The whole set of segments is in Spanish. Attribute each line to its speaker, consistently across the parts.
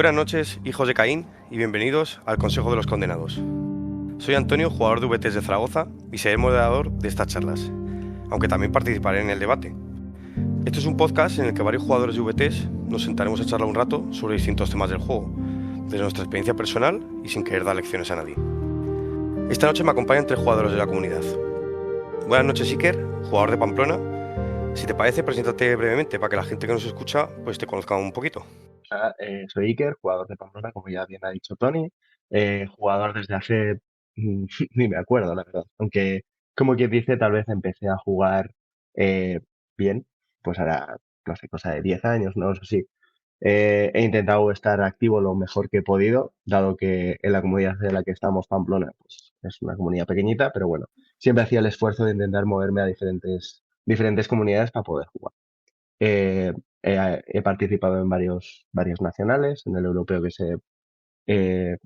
Speaker 1: Buenas noches, hijos de Caín, y bienvenidos al Consejo de los Condenados. Soy Antonio, jugador de VTs de Zaragoza, y seré el moderador de estas charlas, aunque también participaré en el debate. Este es un podcast en el que varios jugadores de VTs nos sentaremos a charlar un rato sobre distintos temas del juego, desde nuestra experiencia personal y sin querer dar lecciones a nadie. Esta noche me acompañan 3 jugadores de la comunidad. Buenas noches, Iker, jugador de Pamplona. Si te parece, preséntate brevemente para que la gente que nos escucha pues te conozca un poquito.
Speaker 2: Soy Iker, jugador de Pamplona, como ya bien ha dicho Tony, jugador desde hace, ni me acuerdo, la verdad, aunque como quien dice, tal vez empecé a jugar eh, bien, pues ahora, no sé, cosa de 10 años, no sé si. He intentado estar activo lo mejor que he podido, dado que en la comunidad de la que estamos, Pamplona, pues es una comunidad pequeñita, pero bueno, siempre hacía el esfuerzo de intentar moverme a diferentes comunidades para poder jugar. Eh, he participado en varios nacionales, en el europeo eh,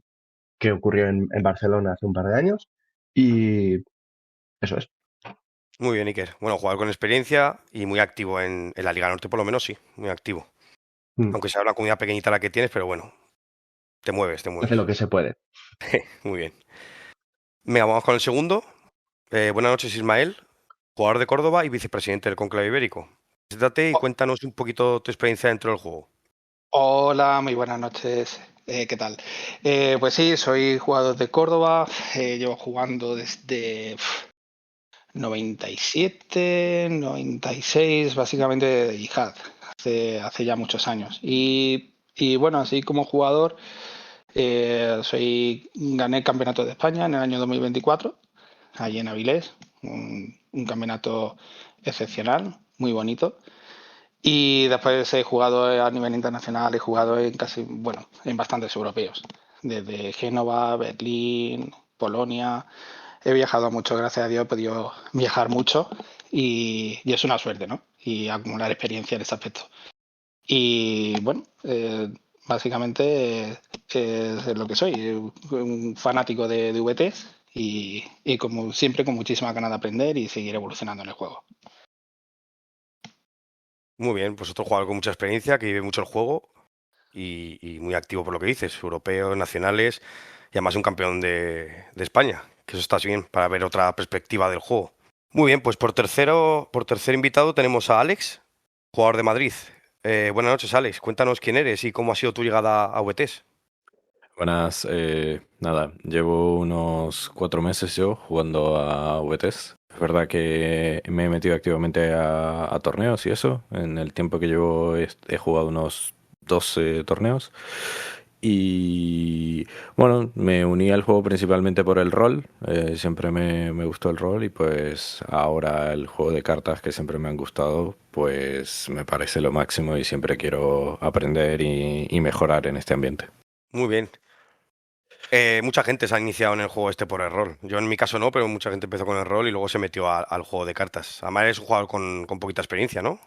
Speaker 2: que ocurrió en Barcelona hace un par de años, y eso es.
Speaker 1: Muy bien, Iker. Bueno, jugador con experiencia y muy activo en la Liga Norte, por lo menos sí, muy activo.
Speaker 2: Mm,
Speaker 1: Aunque sea una comunidad pequeñita la que tienes, pero bueno, te mueves, te
Speaker 2: Hace
Speaker 1: mueves.
Speaker 2: lo que se puede.
Speaker 1: Muy bien. Venga, vamos con el segundo. Buenas noches, Ismael, jugador de Córdoba y vicepresidente del Cónclave Ibérico. Siéntate y
Speaker 3: Oh,
Speaker 1: cuéntanos un poquito tu experiencia dentro del juego.
Speaker 3: hola, muy buenas noches. ¿Qué tal? Pues sí, soy jugador de Córdoba. Llevo jugando desde 97, 96, básicamente de Yihad, hace ya muchos años. Y bueno, así como jugador, gané el Campeonato de España en el año 2024, allí en Avilés, un campeonato excepcional, muy bonito. Y después he jugado a nivel internacional, he jugado en bastantes europeos, desde Génova, Berlín, Polonia. He viajado mucho, gracias a Dios he podido viajar mucho y es una suerte, ¿no? Y acumular experiencia en ese aspecto. Y bueno, básicamente es lo que soy, un fanático de VTs y como siempre con muchísimas ganas de aprender y seguir evolucionando en el juego.
Speaker 1: Muy bien, pues otro jugador con mucha experiencia, que vive mucho el juego y muy activo por lo que dices, europeos, nacionales y además un campeón de España, que eso está bien para ver otra perspectiva del juego. Muy bien, pues por tercer invitado tenemos a Alex, jugador de Madrid. Buenas noches, Alex. Cuéntanos quién eres y cómo ha sido tu llegada a VTs.
Speaker 4: Buenas, nada, llevo unos 4 meses yo jugando a VTs. Es verdad que me he metido activamente a torneos y eso. En el tiempo que llevo he jugado unos 12 torneos. Y bueno, me uní al juego principalmente por el rol. Siempre me gustó el rol y pues ahora el juego de cartas que siempre me han gustado, pues me parece lo máximo y siempre quiero aprender y mejorar en este ambiente.
Speaker 1: Muy bien. Mucha gente se ha iniciado en el juego este por el rol. Yo en mi caso no, pero mucha gente empezó con el rol y luego se metió al juego de cartas. Además eres un jugador con poquita experiencia, ¿no?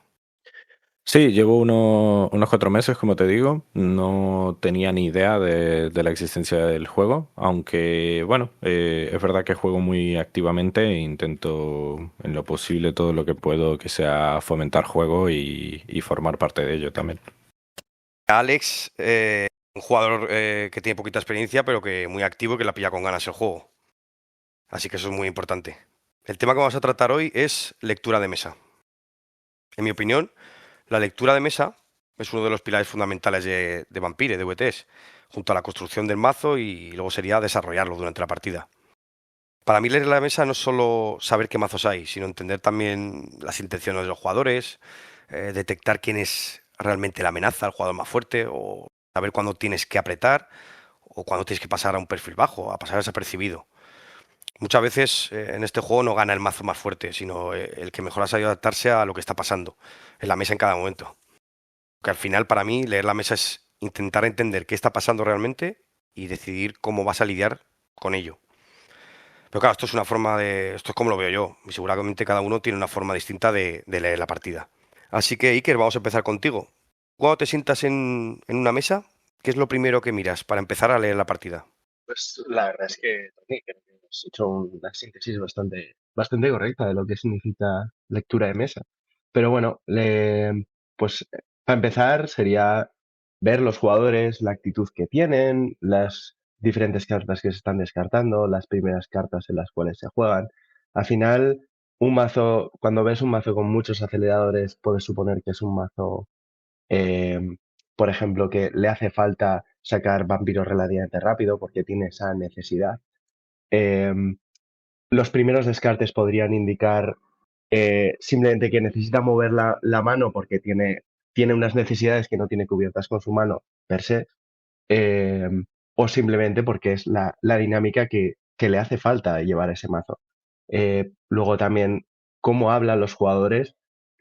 Speaker 4: Sí, llevo unos 4 meses, como te digo. No tenía ni idea de la existencia del juego, aunque bueno, es verdad que juego muy activamente e intento en lo posible todo lo que puedo que sea fomentar juego y formar parte de ello también.
Speaker 1: Alex, un jugador que tiene poquita experiencia, pero que muy activo y que la pilla con ganas el juego. Así que eso es muy importante. El tema que vamos a tratar hoy es lectura de mesa. En mi opinión, la lectura de mesa es uno de los pilares fundamentales de Vampire, de VTs, junto a la construcción del mazo y luego sería desarrollarlo durante la partida. Para mí leer la mesa no es solo saber qué mazos hay, sino entender también las intenciones de los jugadores, detectar quién es realmente la amenaza, el jugador más fuerte, o saber cuándo tienes que apretar o cuándo tienes que pasar a un perfil bajo, a pasar desapercibido. Muchas veces en este juego no gana el mazo más fuerte, sino el que mejor ha sabido adaptarse a lo que está pasando en la mesa en cada momento. Que al final para mí leer la mesa es intentar entender qué está pasando realmente y decidir cómo vas a lidiar con ello. Pero claro, esto es una forma de. Esto es como lo veo yo. Y seguramente cada uno tiene una forma distinta de leer la partida. Así que, Iker, vamos a empezar contigo. Cuando te sientas en una mesa, ¿qué es lo primero que miras para empezar a leer la partida?
Speaker 2: Pues la verdad es que, Tony, creo que has hecho una síntesis bastante correcta de lo que significa lectura de mesa. Pero bueno, pues para empezar sería ver los jugadores, la actitud que tienen, las diferentes cartas que se están descartando, las primeras cartas en las cuales se juegan. Al final, un mazo, cuando ves un mazo con muchos aceleradores, puedes suponer que es un mazo, eh, por ejemplo, que le hace falta sacar vampiros relativamente rápido porque tiene esa necesidad. Eh, los primeros descartes podrían indicar simplemente que necesita mover la mano porque tiene unas necesidades que no tiene cubiertas con su mano per se, eh, o simplemente porque es la dinámica que le hace falta llevar ese mazo. Luego también cómo hablan los jugadores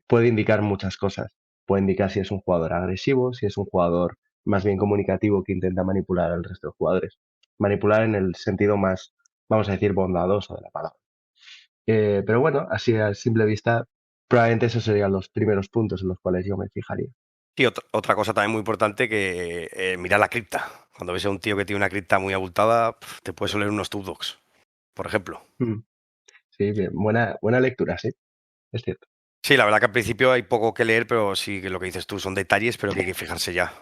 Speaker 2: puede indicar muchas cosas. Puede indicar si es un jugador agresivo, si es un jugador más bien comunicativo que intenta manipular al resto de jugadores. Manipular en el sentido más, vamos a decir, bondadoso de la palabra. Pero bueno, así a simple vista, probablemente esos serían los primeros puntos en los cuales yo me fijaría.
Speaker 1: Y otra cosa también muy importante que mirar la cripta. Cuando ves a un tío que tiene una cripta muy abultada, te puedes oler unos two dogs, por ejemplo.
Speaker 2: Sí, bien, buena lectura, sí, es cierto.
Speaker 1: Sí, la verdad que al principio hay poco que leer, pero sí que lo que dices tú son detalles, pero que hay que fijarse ya.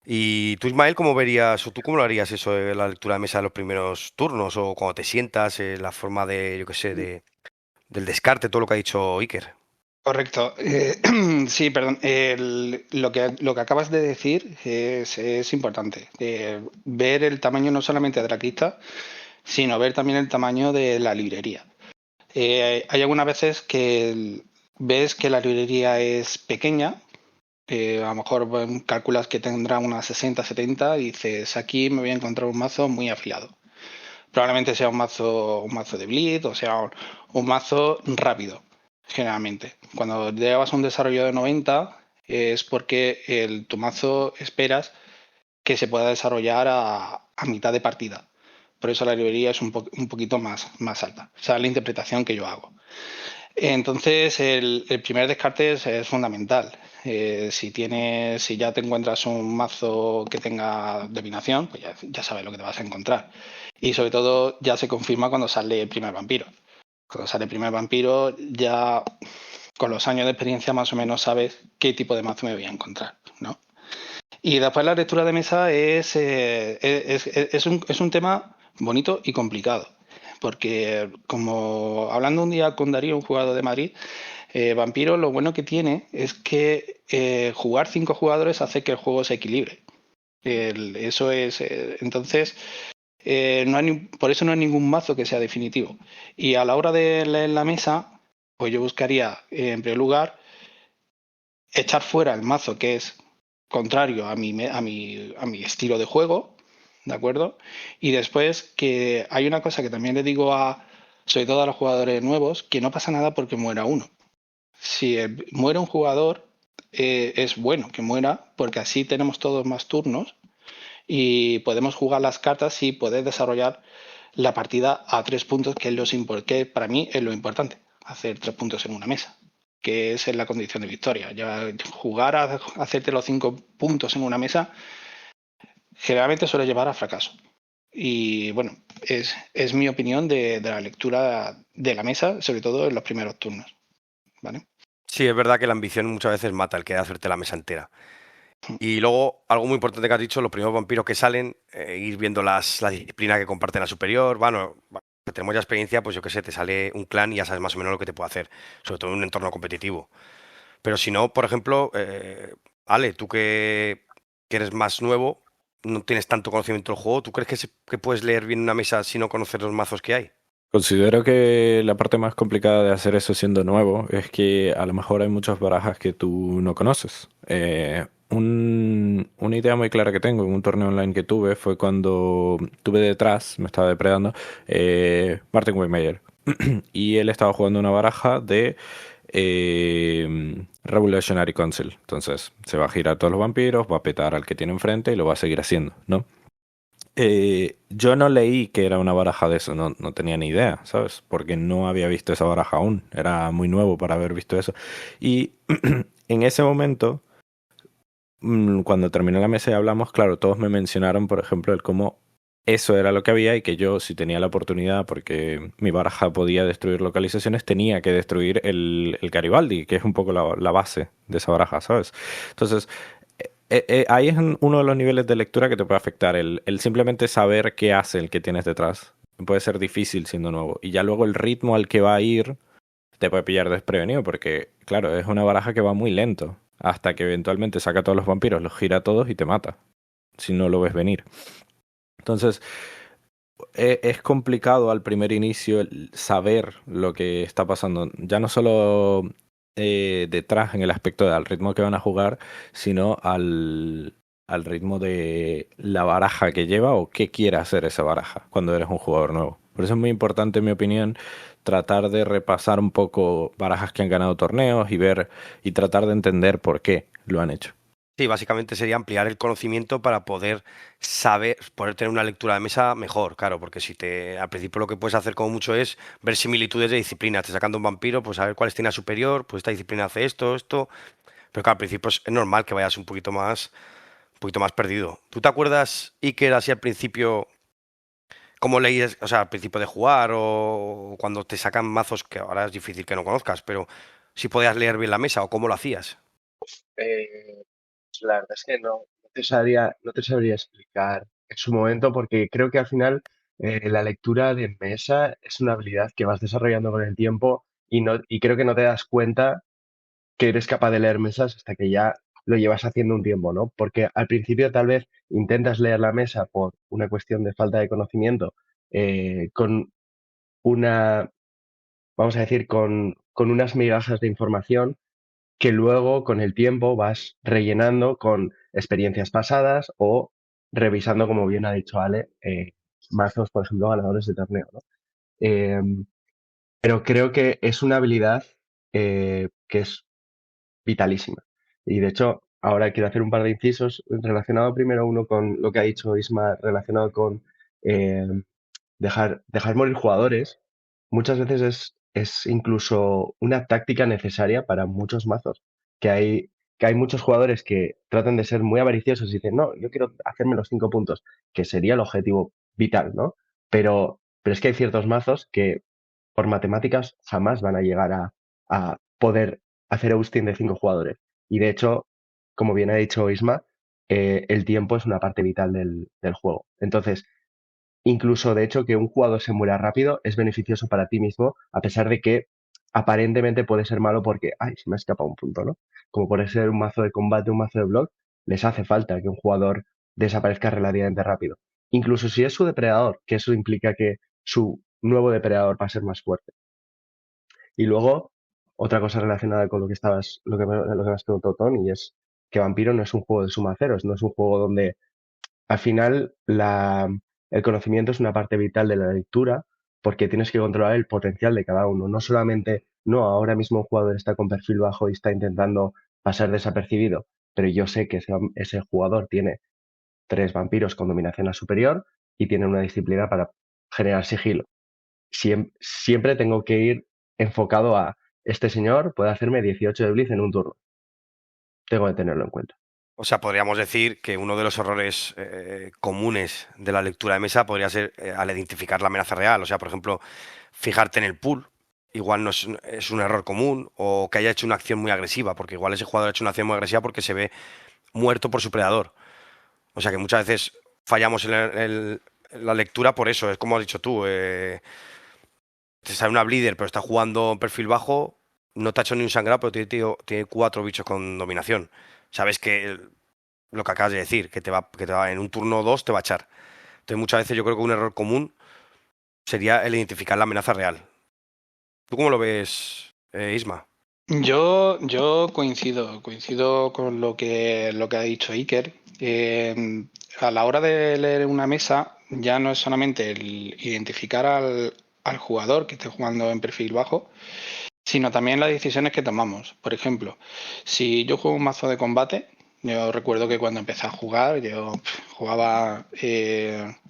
Speaker 1: ¿Y tú, Ismael, cómo verías o tú cómo lo harías eso de la lectura de mesa de los primeros turnos o cuando te sientas, la forma de, yo qué sé, del descarte, todo lo que ha dicho Iker?
Speaker 3: Correcto. Sí, perdón. Lo que acabas de decir es importante. Ver el tamaño no solamente de la cripta, sino ver también el tamaño de la librería. Hay algunas veces que ves que la librería es pequeña. A lo mejor calculas que tendrá unas 60, 70 y dices, aquí me voy a encontrar un mazo muy afilado. Probablemente sea un mazo de bleed o sea un mazo rápido, generalmente. Cuando llevas un desarrollo de 90 es porque tu mazo esperas que se pueda desarrollar a mitad de partida. Por eso la librería es un poquito más alta. O sea, la interpretación que yo hago. Entonces, el primer descarte es fundamental. Si ya te encuentras un mazo que tenga divinación, pues ya sabes lo que te vas a encontrar. Y sobre todo, ya se confirma cuando sale el primer vampiro. Cuando sale el primer vampiro, ya con los años de experiencia más o menos sabes qué tipo de mazo me voy a encontrar, ¿no? Y después la lectura de mesa es un tema bonito y complicado. Porque como hablando un día con Darío, un jugador de Madrid, Vampiro lo bueno que tiene es que jugar 5 jugadores hace que el juego se equilibre. Eso es. Entonces, por eso no hay ningún mazo que sea definitivo. Y a la hora de leer la mesa, pues yo buscaría, en primer lugar, echar fuera el mazo que es contrario a mi estilo de juego, ¿de acuerdo? Y después que hay una cosa que también le digo sobre todo a los jugadores nuevos, que no pasa nada porque muera uno. Si muere un jugador, es bueno que muera porque así tenemos todos más turnos y podemos jugar las cartas y poder desarrollar la partida a 3 puntos, que para mí es lo importante, hacer 3 puntos en una mesa, que es la condición de victoria. Ya jugar a hacerte los 5 puntos en una mesa generalmente suele llevar a fracaso. Y bueno, es mi opinión de la lectura de la mesa, sobre todo en los primeros turnos, ¿vale?
Speaker 1: Sí, es verdad que la ambición muchas veces mata el querer hacerte la mesa entera. Y luego, algo muy importante que has dicho, los primeros vampiros que salen, ir viendo la disciplina que comparten la superior. Bueno, que tenemos ya experiencia, pues yo qué sé, te sale un clan y ya sabes más o menos lo que te puede hacer, sobre todo en un entorno competitivo. Pero si no, por ejemplo, Ale, tú que eres más nuevo, no tienes tanto conocimiento del juego, ¿tú crees que puedes leer bien una mesa si no conoces los mazos que hay?
Speaker 4: Considero que la parte más complicada de hacer eso siendo nuevo es que a lo mejor hay muchas barajas que tú no conoces. Una idea muy clara que tengo en un torneo online que tuve fue cuando tuve detrás, me estaba depredando, Martin Waymeyer. Y él estaba jugando una baraja de Revolutionary Council. Entonces se va a girar todos los vampiros, va a petar al que tiene enfrente y lo va a seguir haciendo, ¿no? Yo no leí que era una baraja de eso, no tenía ni idea, ¿sabes? Porque no había visto esa baraja aún, era muy nuevo para haber visto eso. Y en ese momento, cuando terminé la mesa y hablamos, claro, todos me mencionaron, por ejemplo, el cómo eso era lo que había y que yo, si tenía la oportunidad, porque mi baraja podía destruir localizaciones, tenía que destruir el Garibaldi, que es un poco la base de esa baraja, ¿sabes? Entonces, Ahí es uno de los niveles de lectura que te puede afectar. El simplemente saber qué hace el que tienes detrás. Puede ser difícil siendo nuevo. Y ya luego el ritmo al que va a ir te puede pillar desprevenido porque, claro, es una baraja que va muy lento. Hasta que eventualmente saca a todos los vampiros, los gira a todos y te mata. Si no lo ves venir. Entonces, es complicado al primer inicio saber lo que está pasando. Ya no solo detrás en el aspecto del ritmo que van a jugar, sino al ritmo de la baraja que lleva o qué quiere hacer esa baraja cuando eres un jugador nuevo. Por eso es muy importante, en mi opinión, tratar de repasar un poco barajas que han ganado torneos y ver y tratar de entender por qué lo han hecho.
Speaker 1: Sí, básicamente sería ampliar el conocimiento para poder saber, poder tener una lectura de mesa mejor, claro, porque si al principio lo que puedes hacer como mucho es ver similitudes de disciplinas, te sacando un vampiro, pues a ver cuál tiene superior, pues esta disciplina hace esto, pero claro, al principio es normal que vayas un poquito más perdido. ¿Tú te acuerdas, Iker, así al principio, cómo leías, o sea, al principio de jugar o cuando te sacan mazos que ahora es difícil que no conozcas, pero si podías leer bien la mesa o cómo lo hacías?
Speaker 2: Eh, la verdad es que no te sabría explicar en su momento porque creo que al final la lectura de mesa es una habilidad que vas desarrollando con el tiempo y creo que no te das cuenta que eres capaz de leer mesas hasta que ya lo llevas haciendo un tiempo, ¿no? Porque al principio tal vez intentas leer la mesa por una cuestión de falta de conocimiento, con una, vamos a decir, con unas migajas de información que luego con el tiempo vas rellenando con experiencias pasadas o revisando, como bien ha dicho Ale, mazos, por ejemplo, ganadores de torneo, ¿no? Eh, pero creo que es una habilidad que es vitalísima. Y de hecho, ahora quiero hacer un par de incisos relacionado primero uno con lo que ha dicho Isma, relacionado con eh, dejar morir jugadores. Muchas veces es incluso una táctica necesaria para muchos mazos. Que hay muchos jugadores que tratan de ser muy avariciosos y dicen, no, yo quiero hacerme los 5 puntos, que sería el objetivo vital, ¿no? Pero es que hay ciertos mazos que por matemáticas jamás van a llegar a poder hacer Austin de 5 jugadores. Y de hecho, como bien ha dicho Isma, el tiempo es una parte vital del juego. Entonces, incluso de hecho que un jugador se muera rápido es beneficioso para ti mismo, a pesar de que aparentemente puede ser malo porque, ay, se me ha escapado un punto, ¿no? Como puede ser un mazo de combate, un mazo de block, les hace falta que un jugador desaparezca relativamente rápido. Incluso si es su depredador, que eso implica que su nuevo depredador va a ser más fuerte. Y luego, otra cosa relacionada con lo que me has preguntado, Tony, es que Vampiro no es un juego de suma ceros, no es un juego donde al final el conocimiento es una parte vital de la lectura porque tienes que controlar el potencial de cada uno. No solamente, no, ahora mismo un jugador está con perfil bajo y está intentando pasar desapercibido, pero yo sé que ese jugador tiene 3 vampiros con dominación a superior y tiene una disciplina para generar sigilo. Siempre tengo que ir enfocado a este señor puede hacerme 18 de blitz en un turno. Tengo que tenerlo en cuenta.
Speaker 1: O sea, podríamos decir que uno de los errores comunes de la lectura de mesa podría ser al identificar la amenaza real. O sea, por ejemplo, fijarte en el pool. Igual no es un error común. O que haya hecho una acción muy agresiva. Porque igual ese jugador ha hecho una acción muy agresiva porque se ve muerto por su predador. O sea que muchas veces fallamos en la lectura por eso. Es como has dicho tú. Te sale una bleeder, pero está jugando en perfil bajo. No te ha hecho ni un sangrado, pero tiene 4 bichos con dominación. Sabes que lo que acabas de decir, que en un turno 2 te va a echar. Entonces muchas veces yo creo que un error común sería el identificar la amenaza real. ¿Tú cómo lo ves, Isma?
Speaker 3: Yo coincido con lo que ha dicho Iker. A la hora de leer una mesa, ya no es solamente el identificar al jugador que esté jugando en perfil bajo, sino también las decisiones que tomamos. Por ejemplo, si yo juego un mazo de combate, yo recuerdo que cuando empecé a jugar, yo jugaba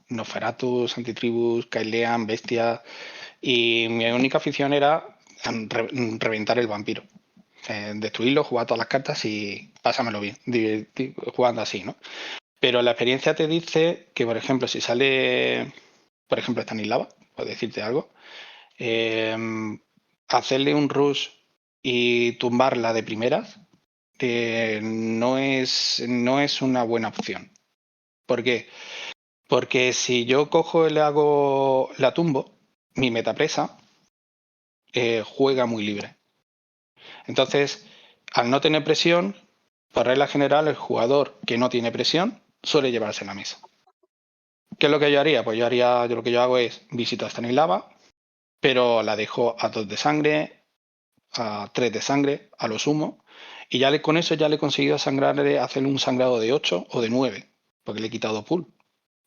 Speaker 3: Nosferatus, Antitribus, Kailean, Bestia, y mi única afición era reventar el vampiro. Destruirlo, jugar todas las cartas y pásamelo bien, jugando así, ¿no? Pero la experiencia te dice que, por ejemplo, si sale, por ejemplo, Stanislava, por decirte algo, eh, hacerle un rush y tumbarla de primeras no es una buena opción. ¿Por qué? Porque si yo cojo y la tumbo, mi metapresa juega muy libre. Entonces, al no tener presión, por regla general, el jugador que no tiene presión suele llevarse la mesa. ¿Qué es lo que yo haría? Pues yo lo que yo hago es visito a Stanislava, pero la dejo a 2 de sangre, a 3 de sangre, a lo sumo, y con eso ya le he conseguido hacerle un sangrado de 8 o de 9, porque le he quitado pool,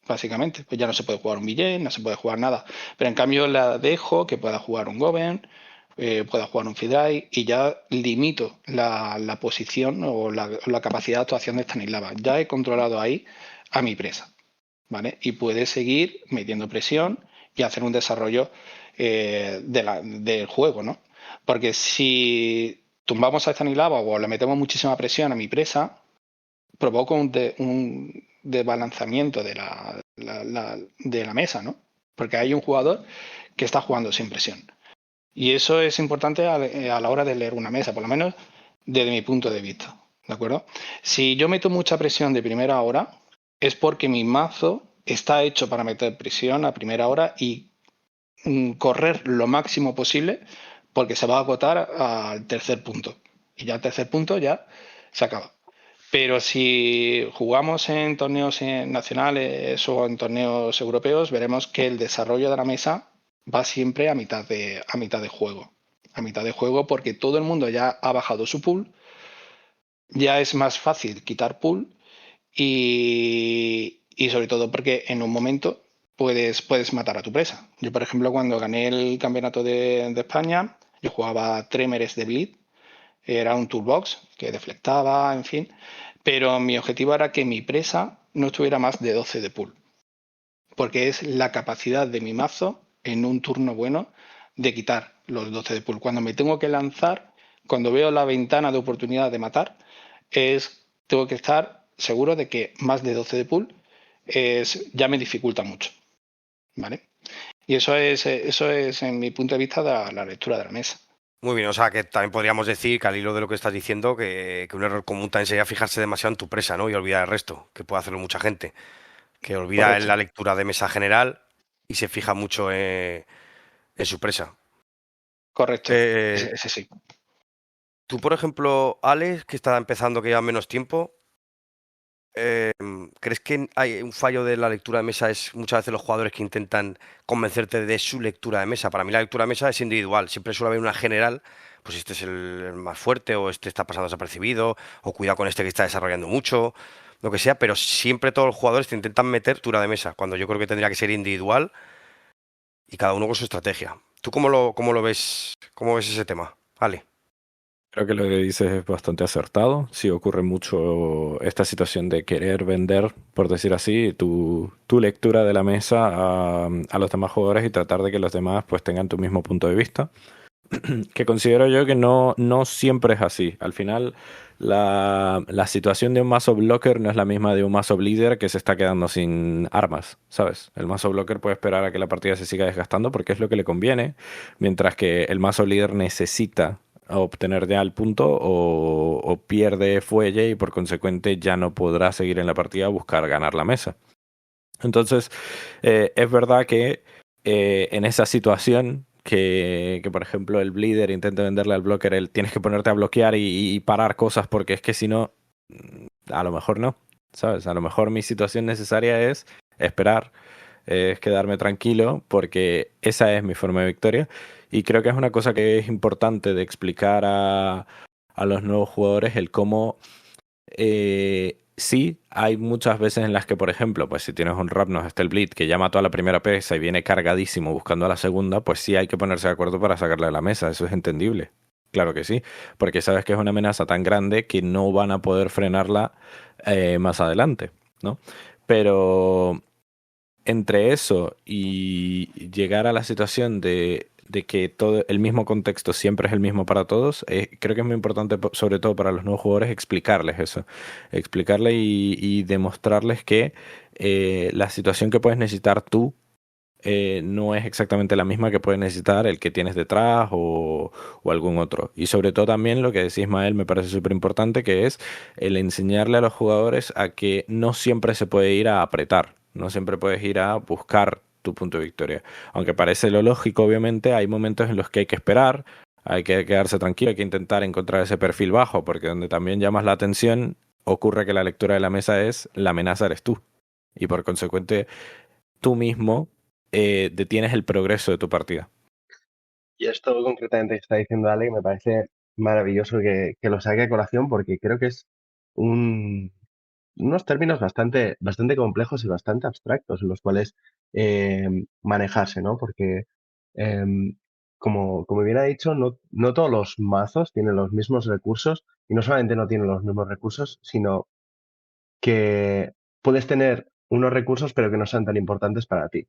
Speaker 3: básicamente. Pues ya no se puede jugar un Villen, no se puede jugar nada. Pero en cambio la dejo que pueda jugar un Govern, pueda jugar un Fidrai, y ya limito la posición o la capacidad de actuación de Stanislava. Ya he controlado ahí a mi presa, ¿vale? Y puede seguir metiendo presión y hacer un desarrollo del juego, ¿no? Porque si tumbamos a Stanislava o le metemos muchísima presión a mi presa, provoca un desbalanzamiento de la mesa, ¿no? Porque hay un jugador que está jugando sin presión. Y eso es importante a la hora de leer una mesa, por lo menos desde mi punto de vista, ¿de acuerdo? Si yo meto mucha presión de primera hora, es porque mi mazo está hecho para meter presión a primera hora y correr lo máximo posible, porque se va a agotar al tercer punto. Y ya al tercer punto ya se acaba. Pero si jugamos en torneos nacionales o en torneos europeos, veremos que el desarrollo de la mesa va siempre a mitad de juego. A mitad de juego, porque todo el mundo ya ha bajado su pool, ya es más fácil quitar pool y sobre todo porque en un momento puedes matar a tu presa. Yo, por ejemplo, cuando gané el campeonato de España, yo jugaba Tremores de Bleed, era un toolbox que deflectaba, en fin, pero mi objetivo era que mi presa no estuviera más de 12 de pool, porque es la capacidad de mi mazo en un turno bueno de quitar los 12 de pool. Cuando me tengo que lanzar, cuando veo la ventana de oportunidad de matar, tengo que estar seguro de que más de 12 de pool ya me dificulta mucho, ¿vale? Y eso es en mi punto de vista, de la lectura de la mesa.
Speaker 1: Muy bien, o sea que también podríamos decir que al hilo de lo que estás diciendo, que un error común también sería fijarse demasiado en tu presa, ¿no? Y olvidar el resto, que puede hacerlo mucha gente, que olvida
Speaker 3: Correcto.
Speaker 1: en la lectura de mesa general y se fija mucho en su presa.
Speaker 3: Correcto,
Speaker 1: Eh,
Speaker 3: ese sí.
Speaker 1: Tú, por ejemplo, Alex, que está empezando, que lleva menos tiempo, ¿crees que hay un fallo de la lectura de mesa? Es muchas veces los jugadores que intentan convencerte de su lectura de mesa. Para mí la lectura de mesa es individual. Siempre suele haber una general, pues este es el más fuerte, o este está pasando desapercibido, o cuidado con este que está desarrollando mucho, lo que sea, pero siempre todos los jugadores te intentan meter lectura de mesa, cuando yo creo que tendría que ser individual y cada uno con su estrategia. ¿Tú cómo lo ves? ¿Cómo ves ese tema? Ale.
Speaker 4: Creo que lo que dices es bastante acertado. Sí ocurre mucho esta situación de querer vender, por decir así, tu lectura de la mesa a los demás jugadores y tratar de que los demás pues tengan tu mismo punto de vista. Que considero yo que no siempre es así. Al final, la situación de un mazo blocker no es la misma de un mazo bleeder que se está quedando sin armas, ¿sabes? El mazo blocker puede esperar a que la partida se siga desgastando porque es lo que le conviene, mientras que el mazo bleeder necesita obtener ya el punto o pierde fuelle y por consecuente ya no podrá seguir en la partida a buscar ganar la mesa. Entonces, es verdad que en esa situación que por ejemplo el bleeder intenta venderle al blocker, tienes que ponerte a bloquear y parar cosas porque es que si no, a lo mejor no, ¿sabes? A lo mejor mi situación necesaria es esperar, es quedarme tranquilo porque esa es mi forma de victoria y creo que es una cosa que es importante de explicar a los nuevos jugadores, el cómo sí, hay muchas veces en las que, por ejemplo, pues si tienes un Rapnos, está el Bleed que ya mató a la primera pieza y viene cargadísimo buscando a la segunda, pues sí hay que ponerse de acuerdo para sacarle de la mesa, eso es entendible. Claro que sí, porque sabes que es una amenaza tan grande que no van a poder frenarla más adelante, ¿no? Pero entre eso y llegar a la situación de que todo el mismo contexto siempre es el mismo para todos, creo que es muy importante, sobre todo para los nuevos jugadores, explicarles eso. Explicarles y demostrarles que la situación que puedes necesitar tú no es exactamente la misma que puede necesitar el que tienes detrás o algún otro. Y sobre todo también lo que decía Ismael me parece súper importante, que es el enseñarle a los jugadores a que no siempre se puede ir a apretar, no siempre puedes ir a buscar tu punto de victoria. Aunque parece lo lógico, obviamente, hay momentos en los que hay que esperar, hay que quedarse tranquilo, hay que intentar encontrar ese perfil bajo, porque donde también llamas la atención, ocurre que la lectura de la mesa es la amenaza eres tú. Y por consecuente, tú mismo detienes el progreso de tu partida.
Speaker 2: Y esto concretamente que está diciendo Ale me parece maravilloso que lo saque a colación porque creo que es un, unos términos bastante complejos y bastante abstractos en los cuales manejarse, ¿no? Porque, em, como bien ha dicho, no todos los mazos tienen los mismos recursos y no solamente no tienen los mismos recursos, sino que puedes tener unos recursos pero que no sean tan importantes para ti.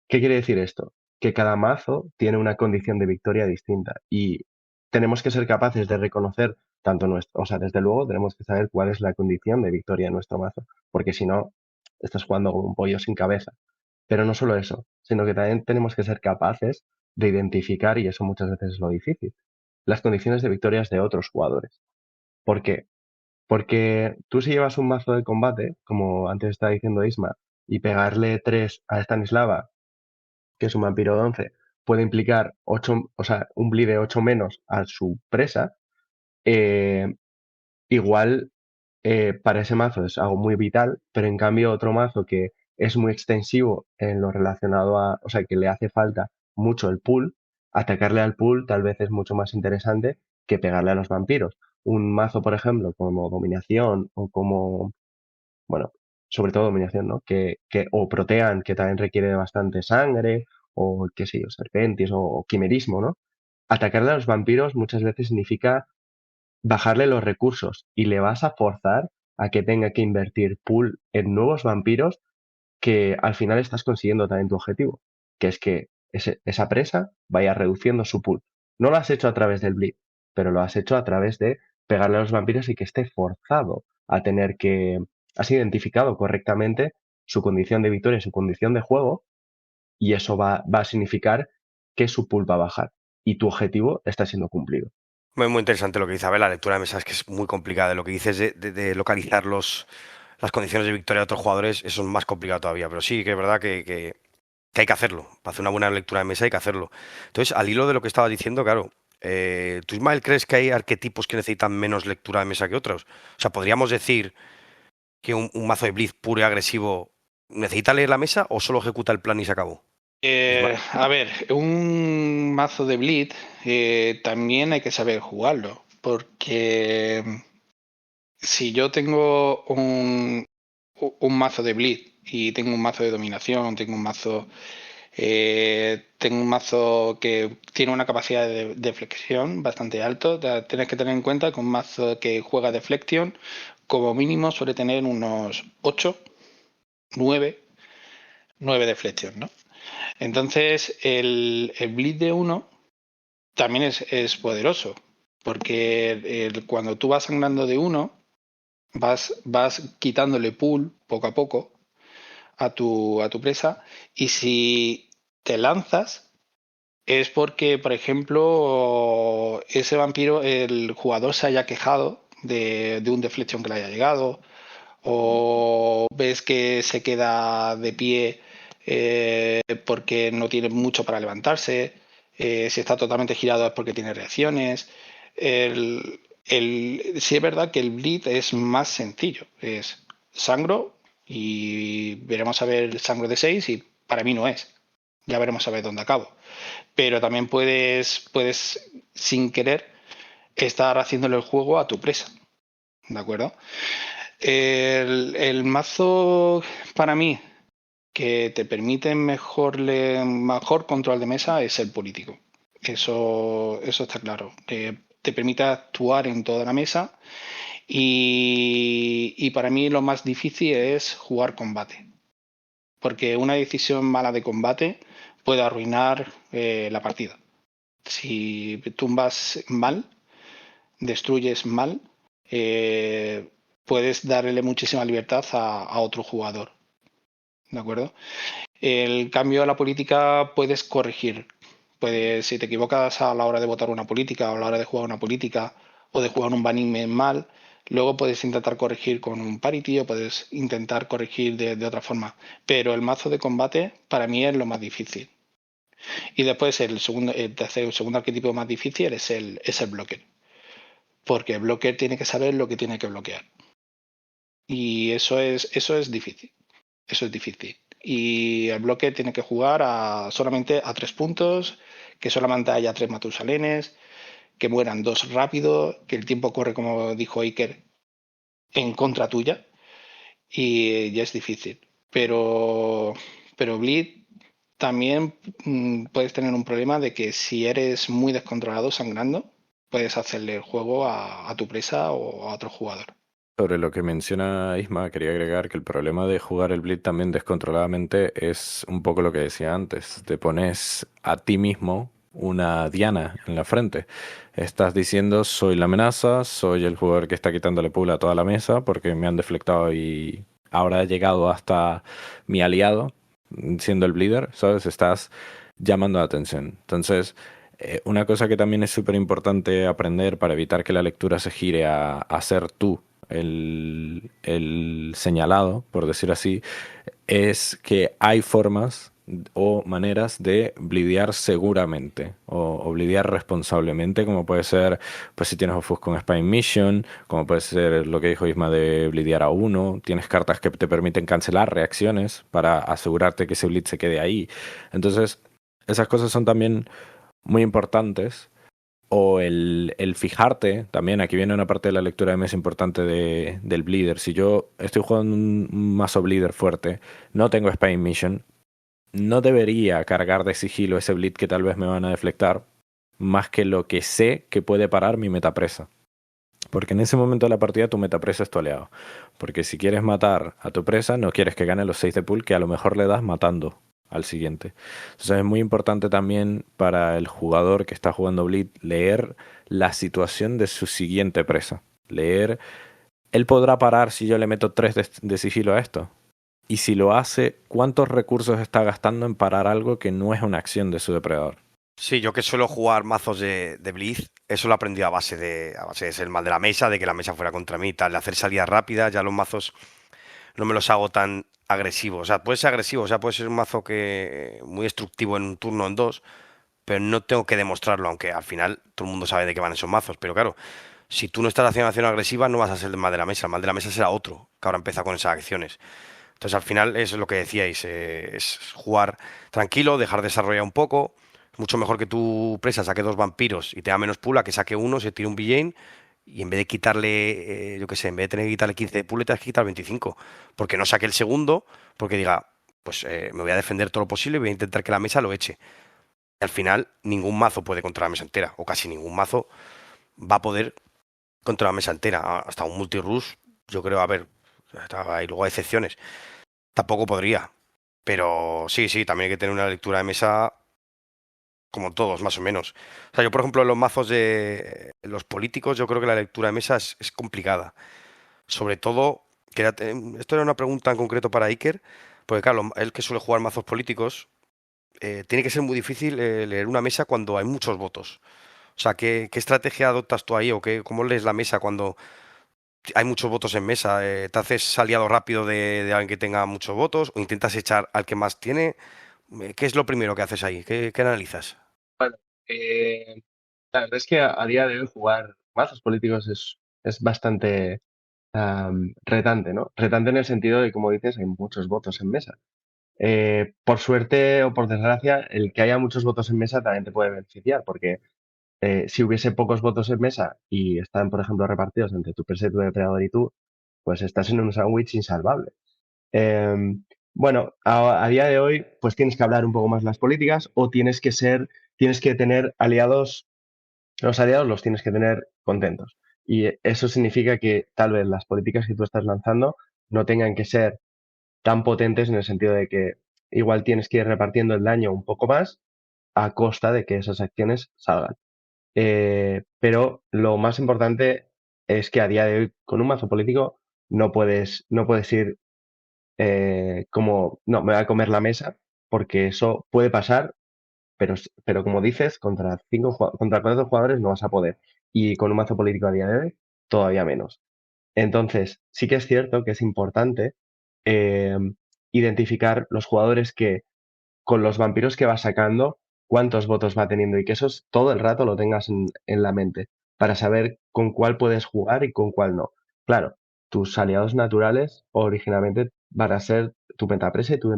Speaker 2: ¿Qué quiere decir esto? Que cada mazo tiene una condición de victoria distinta y tenemos que ser capaces de reconocer tanto nuestro, o sea, desde luego tenemos que saber cuál es la condición de victoria de nuestro mazo, porque si no, estás jugando como un pollo sin cabeza. Pero no solo eso, sino que también tenemos que ser capaces de identificar, y eso muchas veces es lo difícil, las condiciones de victorias de otros jugadores. ¿Por qué? Porque tú si llevas un mazo de combate, como antes estaba diciendo Isma, y pegarle 3 a Stanislava, que es un vampiro de 11, puede implicar 8, o sea, un bleed de 8 menos a su presa, eh, igual para ese mazo es algo muy vital, pero en cambio otro mazo que es muy extensivo en lo relacionado a, o sea, que le hace falta mucho el pool, atacarle al pool tal vez es mucho más interesante que pegarle a los vampiros. Un mazo, por ejemplo, como dominación o como, bueno, sobre todo dominación, ¿no? O protean, que también requiere bastante sangre, o qué sé yo, serpentis o quimerismo, ¿no? Atacarle a los vampiros muchas veces significa bajarle los recursos y le vas a forzar a que tenga que invertir pool en nuevos vampiros que al final estás consiguiendo también tu objetivo, que es que esa presa vaya reduciendo su pool. No lo has hecho a través del bleed, pero lo has hecho a través de pegarle a los vampiros y que esté forzado a tener que... Has identificado correctamente su condición de victoria, su condición de juego, y eso va a significar que su pool va a bajar y tu objetivo está siendo cumplido.
Speaker 1: Muy, muy interesante lo que dice. A ver, la lectura de mesa es que es muy complicada. Lo que dices de localizar las condiciones de victoria de otros jugadores, eso es más complicado todavía. Pero sí, que es verdad que hay que hacerlo. Para hacer una buena lectura de mesa hay que hacerlo. Entonces, al hilo de lo que estabas diciendo, claro, ¿tú, Ismael, crees que hay arquetipos que necesitan menos lectura de mesa que otros? O sea, ¿podríamos decir que un mazo de Blitz puro y agresivo necesita leer la mesa o solo ejecuta el plan y se acabó? Ismael.
Speaker 3: A ver, un mazo de Bleed también hay que saber jugarlo, porque si yo tengo un mazo de Bleed y tengo un mazo de dominación, tengo un mazo que tiene una capacidad de flexión bastante alto, tienes que tener en cuenta que un mazo que juega Deflection como mínimo suele tener unos 8, 9 Deflection, ¿no? Entonces, el bleed de 1 también es poderoso, porque cuando tú vas sangrando de 1, vas quitándole pool poco a poco a tu presa, y si te lanzas, es porque, por ejemplo, ese vampiro, el jugador se haya quejado de un deflection que le haya llegado, o ves que se queda de pie porque no tiene mucho para levantarse, si está totalmente girado es porque tiene reacciones. Sí es verdad que el bleed es más sencillo, es sangro y veremos a ver el sangro de 6 y para mí no es, ya veremos a ver dónde acabo. Pero también puedes sin querer estar haciéndole el juego a tu presa, ¿de acuerdo? El mazo para mí que te permite mejor control de mesa es el político. Eso está claro. Te permite actuar en toda la mesa y para mí lo más difícil es jugar combate. Porque una decisión mala de combate puede arruinar la partida. Si tumbas mal, destruyes mal, puedes darle muchísima libertad a otro jugador. ¿de acuerdo? El cambio a la política puedes corregir. Si te equivocas a la hora de votar una política o a la hora de jugar una política o de jugar un banning mal, luego puedes intentar corregir con un parity o puedes intentar corregir de otra forma. Pero el mazo de combate para mí es lo más difícil. Y después el segundo arquetipo más difícil es el blocker. Porque el blocker tiene que saber lo que tiene que bloquear. Y eso es difícil. Eso es difícil. Y el bloque tiene que jugar solamente a 3 puntos, que solamente haya 3 Matusalenes, que mueran 2 rápido, que el tiempo corre, como dijo Iker, en contra tuya. Y ya es difícil. Pero Bleed también puedes tener un problema de que si eres muy descontrolado sangrando, puedes hacerle el juego a tu presa o a otro jugador.
Speaker 4: Sobre lo que menciona Isma, quería agregar que el problema de jugar el Bleed también descontroladamente es un poco lo que decía antes. Te pones a ti mismo una diana en la frente. Estás diciendo, soy la amenaza, soy el jugador que está quitándole pula a toda la mesa porque me han deflectado y ahora ha llegado hasta mi aliado, siendo el bleeder, ¿sabes? Estás llamando la atención. Entonces, una cosa que también es súper importante aprender para evitar que la lectura se gire a ser tú el señalado, por decir así, es que hay formas o maneras de blidear seguramente o blidear responsablemente, como puede ser, pues si tienes Offus con Spine Mission, como puede ser lo que dijo Isma de blidear a uno, tienes cartas que te permiten cancelar reacciones para asegurarte que ese bleed se quede ahí. Entonces, esas cosas son también muy importantes. O el fijarte, también aquí viene una parte de la lectura de mesa importante del bleeder. Si yo estoy jugando un mazo bleeder fuerte, no tengo Spine Mission, no debería cargar de sigilo ese bleed que tal vez me van a deflectar, más que lo que sé que puede parar mi metapresa. Porque en ese momento de la partida tu metapresa es tu aliado. Porque si quieres matar a tu presa, no quieres que gane los 6 de pool que a lo mejor le das matando al siguiente. Entonces es muy importante también para el jugador que está jugando Bleed leer la situación de su siguiente presa. Leer, él podrá parar si yo le meto 3 de sigilo a esto. Y si lo hace, ¿cuántos recursos está gastando en parar algo que no es una acción de su depredador?
Speaker 1: Sí, yo que suelo jugar mazos de Blitz, eso lo he aprendido a base de ser mal de la mesa, de que la mesa fuera contra mí, tal, de hacer salidas rápidas. Ya los mazos no me los hago tan agresivos. O sea, puede ser agresivo, o sea, puede ser un mazo que muy destructivo en un turno o en dos, pero no tengo que demostrarlo, aunque al final todo el mundo sabe de qué van esos mazos. Pero claro, si tú no estás haciendo acción agresiva, no vas a ser el mal de la mesa. El mal de la mesa será otro, que ahora empieza con esas acciones. Entonces, al final, es lo que decíais, es jugar tranquilo, dejar desarrollar un poco. Mucho mejor que tu presa saque 2 vampiros y te da menos pula, que saque uno, se tire un Villain y en vez de quitarle, yo qué sé, en vez de tener que quitarle 15 de pula, te has que quitar 25. Porque no saque el segundo, porque diga, pues me voy a defender todo lo posible y voy a intentar que la mesa lo eche. Y al final, ningún mazo puede contra la mesa entera, o casi ningún mazo va a poder contra la mesa entera. Hasta un multi-rush, yo creo, a ver, y luego hay excepciones. Tampoco podría. Pero sí, sí, también hay que tener una lectura de mesa como todos, más o menos. O sea, yo, por ejemplo, en los mazos de los políticos, yo creo que la lectura de mesa es complicada. Sobre todo, esto era una pregunta en concreto para Iker, porque claro, él que suele jugar mazos políticos, tiene que ser muy difícil leer una mesa cuando hay muchos votos. O sea, ¿qué estrategia adoptas tú ahí o cómo lees la mesa cuando hay muchos votos en mesa? ¿Te haces aliado rápido de alguien que tenga muchos votos o intentas echar al que más tiene? ¿Qué es lo primero que haces ahí? ¿Qué analizas?
Speaker 2: Bueno, la verdad es que a día de hoy jugar mazos políticos es bastante retante, ¿no? Retante en el sentido de, como dices, hay muchos votos en mesa. Por suerte o por desgracia, el que haya muchos votos en mesa también te puede beneficiar, porque si hubiese pocos votos en mesa y están, por ejemplo, repartidos entre tu presa, tu depredador y tú, pues estás en un sándwich insalvable. Bueno, a día de hoy, pues tienes que hablar un poco más las políticas o tienes que tener aliados, los aliados los tienes que tener contentos. Y eso significa que tal vez las políticas que tú estás lanzando no tengan que ser tan potentes en el sentido de que igual tienes que ir repartiendo el daño un poco más a costa de que esas acciones salgan. Pero lo más importante es que a día de hoy, con un mazo político, no puedes ir como, no, me voy a comer la mesa, porque eso puede pasar, pero como dices, contra 4 jugadores no vas a poder. Y con un mazo político a día de hoy, todavía menos. Entonces, sí que es cierto que es importante eh, identificar los jugadores que con los vampiros que vas sacando, cuántos votos va teniendo y que todo el rato lo tengas en la mente para saber con cuál puedes jugar y con cuál no. Claro, tus aliados naturales originalmente van a ser tu metapresa y tu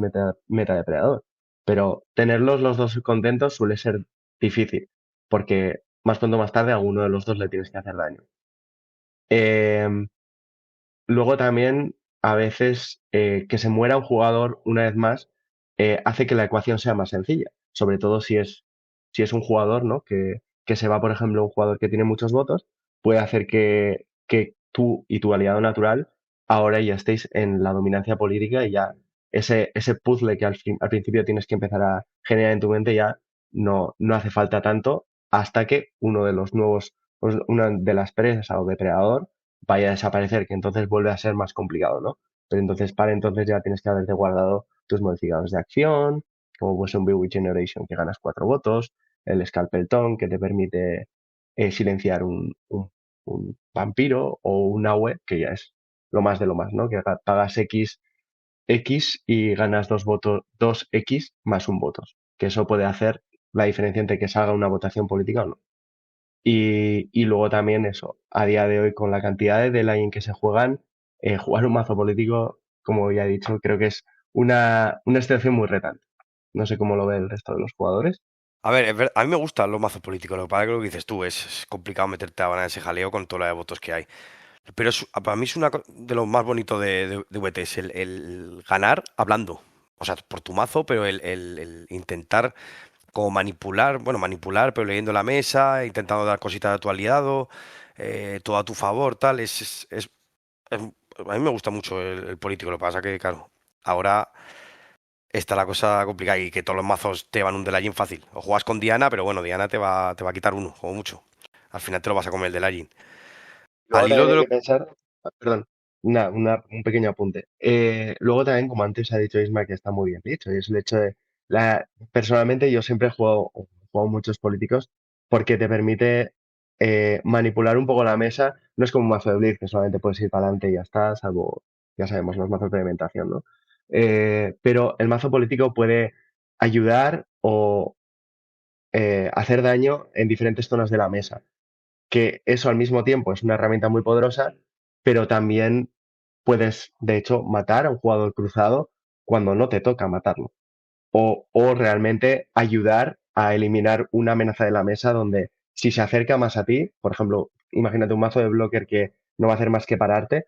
Speaker 2: metadepredador, pero tenerlos los dos contentos suele ser difícil, porque más pronto o más tarde a alguno de los dos le tienes que hacer daño. Em, Luego también, a veces, que se muera un jugador una vez más, hace que la ecuación sea más sencilla. Sobre todo si es un jugador, ¿no? Que se va, por ejemplo, un jugador que tiene muchos votos, puede hacer que tú y tu aliado natural ahora ya estéis en la dominancia política y ya ese puzzle que al principio tienes que empezar a generar en tu mente ya no hace falta tanto hasta que uno de los nuevos, pues, una de las presas o depredador vaya a desaparecer, que entonces vuelve a ser más complicado, ¿no? Pero entonces, para entonces ya tienes que haberte guardado tus modificadores de acción, como puede ser un Bewitch Generation que ganas 4 votos, el Scalpelton que te permite silenciar un vampiro o un Aue, que ya es lo más de lo más, ¿no? Que pagas X y ganas 2 votos, 2X más un votos. Que eso puede hacer la diferencia entre que salga una votación política o no. Y luego también eso, a día de hoy con la cantidad de line que se juegan, jugar un mazo político, como ya he dicho, creo que es una excepción muy retante. No sé cómo lo ve el resto de los jugadores.
Speaker 1: A ver, a mí me gustan los mazos políticos, lo que pasa es que lo que dices tú es complicado meterte ahora en ese jaleo con toda la de votos que hay. Pero para mí es una de los más bonitos de VT, es el ganar hablando. O sea, por tu mazo, pero el intentar como manipular, bueno, manipular, pero leyendo la mesa, intentando dar cositas a tu aliado, todo a tu favor, tal. A mí me gusta mucho el político, lo que pasa que, claro, ahora está la cosa complicada y que todos los mazos te van un Delagin fácil. O juegas con Diana, pero bueno, Diana te va a quitar uno, o mucho. Al final te lo vas a comer el Delagin. Al
Speaker 2: Luego
Speaker 1: hilo
Speaker 2: también
Speaker 1: de
Speaker 2: hay
Speaker 1: lo...
Speaker 2: que pensar, perdón, un pequeño apunte. Luego también, como antes ha dicho Isma, que está muy bien dicho, y es el hecho de, personalmente yo siempre he jugado muchos políticos porque te permite manipular un poco la mesa. No es como un mazo de Blitz, que solamente puedes ir para adelante y ya está, salvo, ya sabemos, los mazos de alimentación, ¿no? Pero el mazo político puede ayudar o hacer daño en diferentes zonas de la mesa, que eso al mismo tiempo es una herramienta muy poderosa, pero también puedes, de hecho, matar a un jugador cruzado cuando no te toca matarlo. O realmente ayudar a eliminar una amenaza de la mesa donde si se acerca más a ti, por ejemplo, imagínate un mazo de blocker que no va a hacer más que pararte,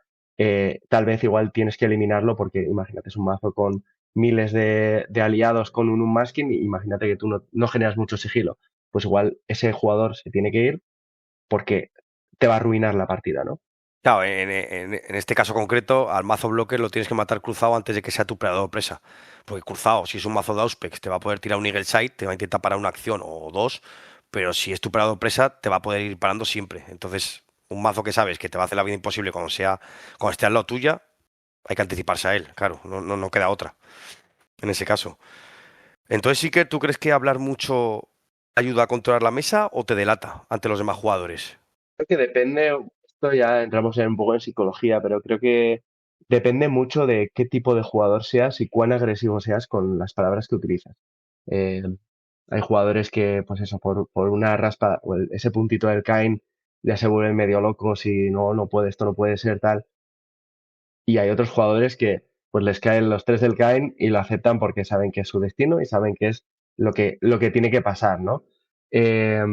Speaker 2: tal vez igual tienes que eliminarlo porque imagínate, es un mazo con miles de aliados con un masking y imagínate que tú no generas mucho sigilo. Pues igual ese jugador se tiene que ir porque te va a arruinar la partida, ¿no?
Speaker 1: Claro, en este caso concreto, al mazo bloque lo tienes que matar cruzado antes de que sea tu predador presa. Porque cruzado, si es un mazo de Auspex, te va a poder tirar un Eagle Sight, te va a intentar parar una acción o dos, pero si es tu predador presa, te va a poder ir parando siempre. Entonces, un mazo que sabes que te va a hacer la vida imposible cuando esté al lado tuya, hay que anticiparse a él, claro, no queda otra en ese caso. Entonces, sí que tú crees que hablar mucho ayuda a controlar la mesa o te delata ante los demás jugadores.
Speaker 2: Creo que depende, esto ya entramos un poco en psicología, pero creo que depende mucho de qué tipo de jugador seas y cuán agresivo seas con las palabras que utilizas. Eh, Hay jugadores que, pues eso, por una raspa o ese puntito del Kain ya se vuelven medio locos y no puede, esto no puede ser tal. Y hay otros jugadores que pues les caen los 3 del Caen y lo aceptan porque saben que es su destino y saben que es lo que tiene que pasar, ¿no? Eh,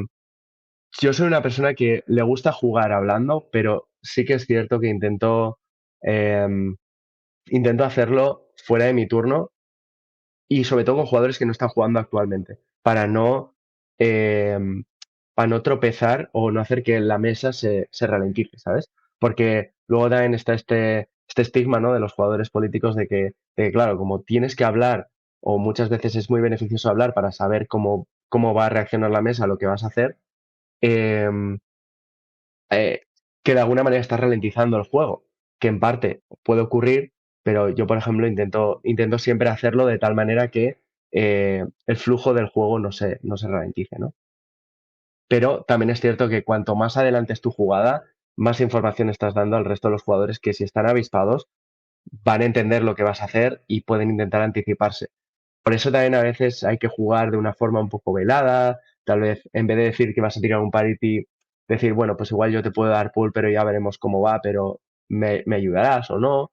Speaker 2: yo soy una persona que le gusta jugar hablando, pero sí que es cierto que eh, intento hacerlo fuera de mi turno y sobre todo con jugadores que no están jugando actualmente, eh, para no tropezar o no hacer que la mesa se ralentice, ¿sabes? Porque luego también está este estigma, ¿no? De los jugadores políticos claro, como tienes que hablar, o muchas veces es muy beneficioso hablar para saber cómo va a reaccionar la mesa a lo que vas a hacer, eh, eh, que de alguna manera estás ralentizando el juego, que en parte puede ocurrir, pero yo, por ejemplo, intento siempre hacerlo de tal manera que el flujo del juego no se ralentice, ¿no? Pero también es cierto que cuanto más adelantes tu jugada, más información estás dando al resto de los jugadores que si están avispados van a entender lo que vas a hacer y pueden intentar anticiparse. Por eso también a veces hay que jugar de una forma un poco velada, tal vez en vez de decir que vas a tirar un parity, decir, bueno, pues igual yo te puedo dar pull, pero ya veremos cómo va, pero me ayudarás o no,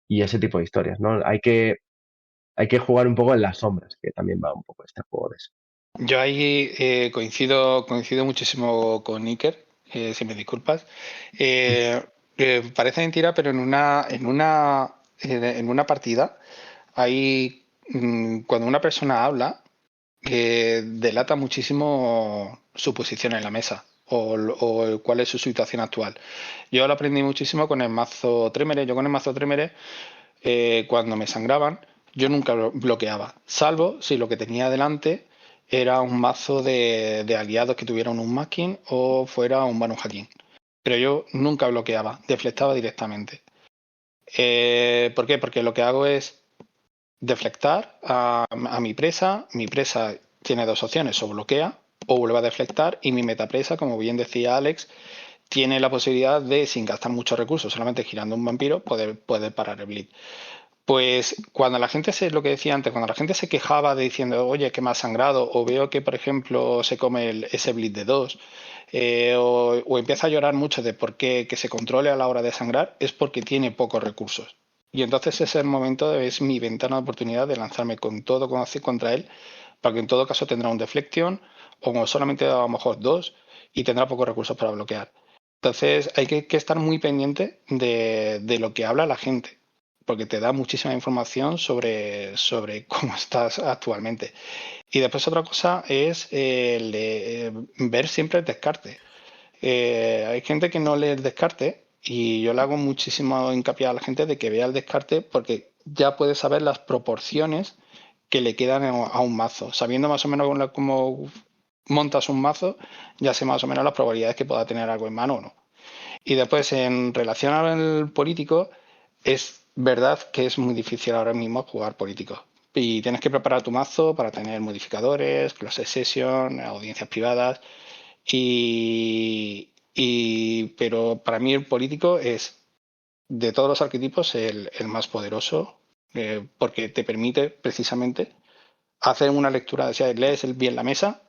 Speaker 2: y ese tipo de historias, ¿no? Hay que jugar un poco en las sombras, que también va un poco este juego de eso.
Speaker 3: Yo ahí coincido muchísimo con Iker, si me disculpas. Eh, Parece mentira, pero en una partida, hay, cuando una persona habla, delata muchísimo su posición en la mesa o cuál es su situación actual. Yo lo aprendí muchísimo con el mazo Tremere. Yo con el mazo Tremere, cuando me sangraban, yo nunca bloqueaba, salvo si lo que tenía delante era un mazo de aliados que tuvieran un masking o fuera un Banu Hakim. Pero yo nunca bloqueaba, deflectaba directamente. ¿Por qué? Porque lo que hago es deflectar a mi presa. Mi presa tiene dos opciones: o bloquea o vuelve a deflectar, y mi metapresa, como bien decía Alex, tiene la posibilidad de, sin gastar muchos recursos, solamente girando un vampiro, poder parar el bleed. Pues cuando la gente lo que decía antes, cuando la gente se quejaba de diciendo, oye, que me ha sangrado, o veo que, por ejemplo, se come ese bleed de 2, o empieza a llorar mucho de por qué que se controle a la hora de sangrar, es porque tiene pocos recursos. Y entonces ese es el momento, es mi ventana de oportunidad de lanzarme con todo contra él, porque en todo caso tendrá un deflection, o solamente a lo mejor 2, y tendrá pocos recursos para bloquear. Entonces hay que estar muy pendiente de lo que habla la gente, porque te da muchísima información sobre cómo estás actualmente. Y después otra cosa es ver siempre el descarte. Hay gente que no lee el descarte, y yo le hago muchísimo hincapié a la gente de que vea el descarte, porque ya puedes saber las proporciones que le quedan a un mazo. Sabiendo más o menos cómo montas un mazo, ya sé más o menos las probabilidades que pueda tener algo en mano o no. Y después, en relación al político, es verdad que es muy difícil ahora mismo jugar político. Y tienes que preparar tu mazo para tener modificadores, closed session, audiencias privadas. Pero para mí el político es, de todos los arquetipos, el más poderoso, porque te permite precisamente hacer una lectura, o sea, lees bien la mesa,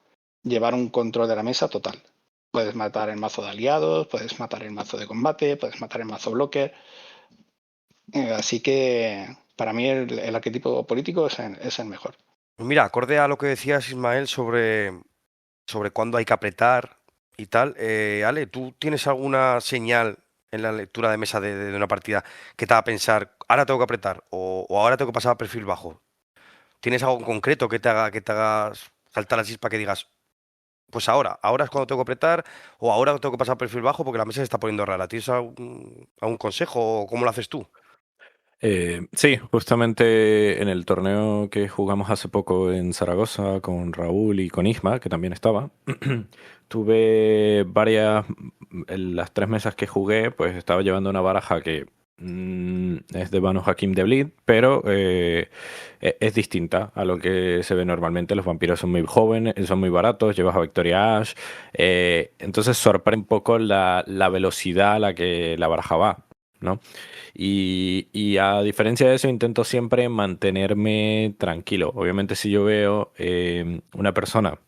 Speaker 3: llevar un control de la mesa total. Puedes matar el mazo de aliados, puedes matar el mazo de combate, puedes matar el mazo blocker. Así que para mí el arquetipo político es el mejor.
Speaker 1: Mira, acorde a lo que decías, Ismael, sobre cuándo hay que apretar y tal, Ale, ¿tú tienes alguna señal en la lectura de mesa de una partida que te haga pensar, ahora tengo que apretar o ahora tengo que pasar a perfil bajo? ¿Tienes algo en concreto que te haga saltar la chispa, que digas, pues ahora es cuando tengo que apretar o ahora tengo que pasar a perfil bajo porque la mesa se está poniendo rara? ¿Tienes algún consejo o cómo lo haces tú?
Speaker 4: Sí, justamente en el torneo que jugamos hace poco en Zaragoza con Raúl y con Isma, que también estaba, tuve en las 3 mesas que jugué, pues estaba llevando una baraja que es de Banu Hakim de Bleed, pero es distinta a lo que se ve normalmente. Los vampiros son muy jóvenes, son muy baratos, llevas a Victoria Ash, entonces sorprende un poco la velocidad a la que la baraja va, ¿no? Y a diferencia de eso, intento siempre mantenerme tranquilo. Obviamente, si yo veo una persona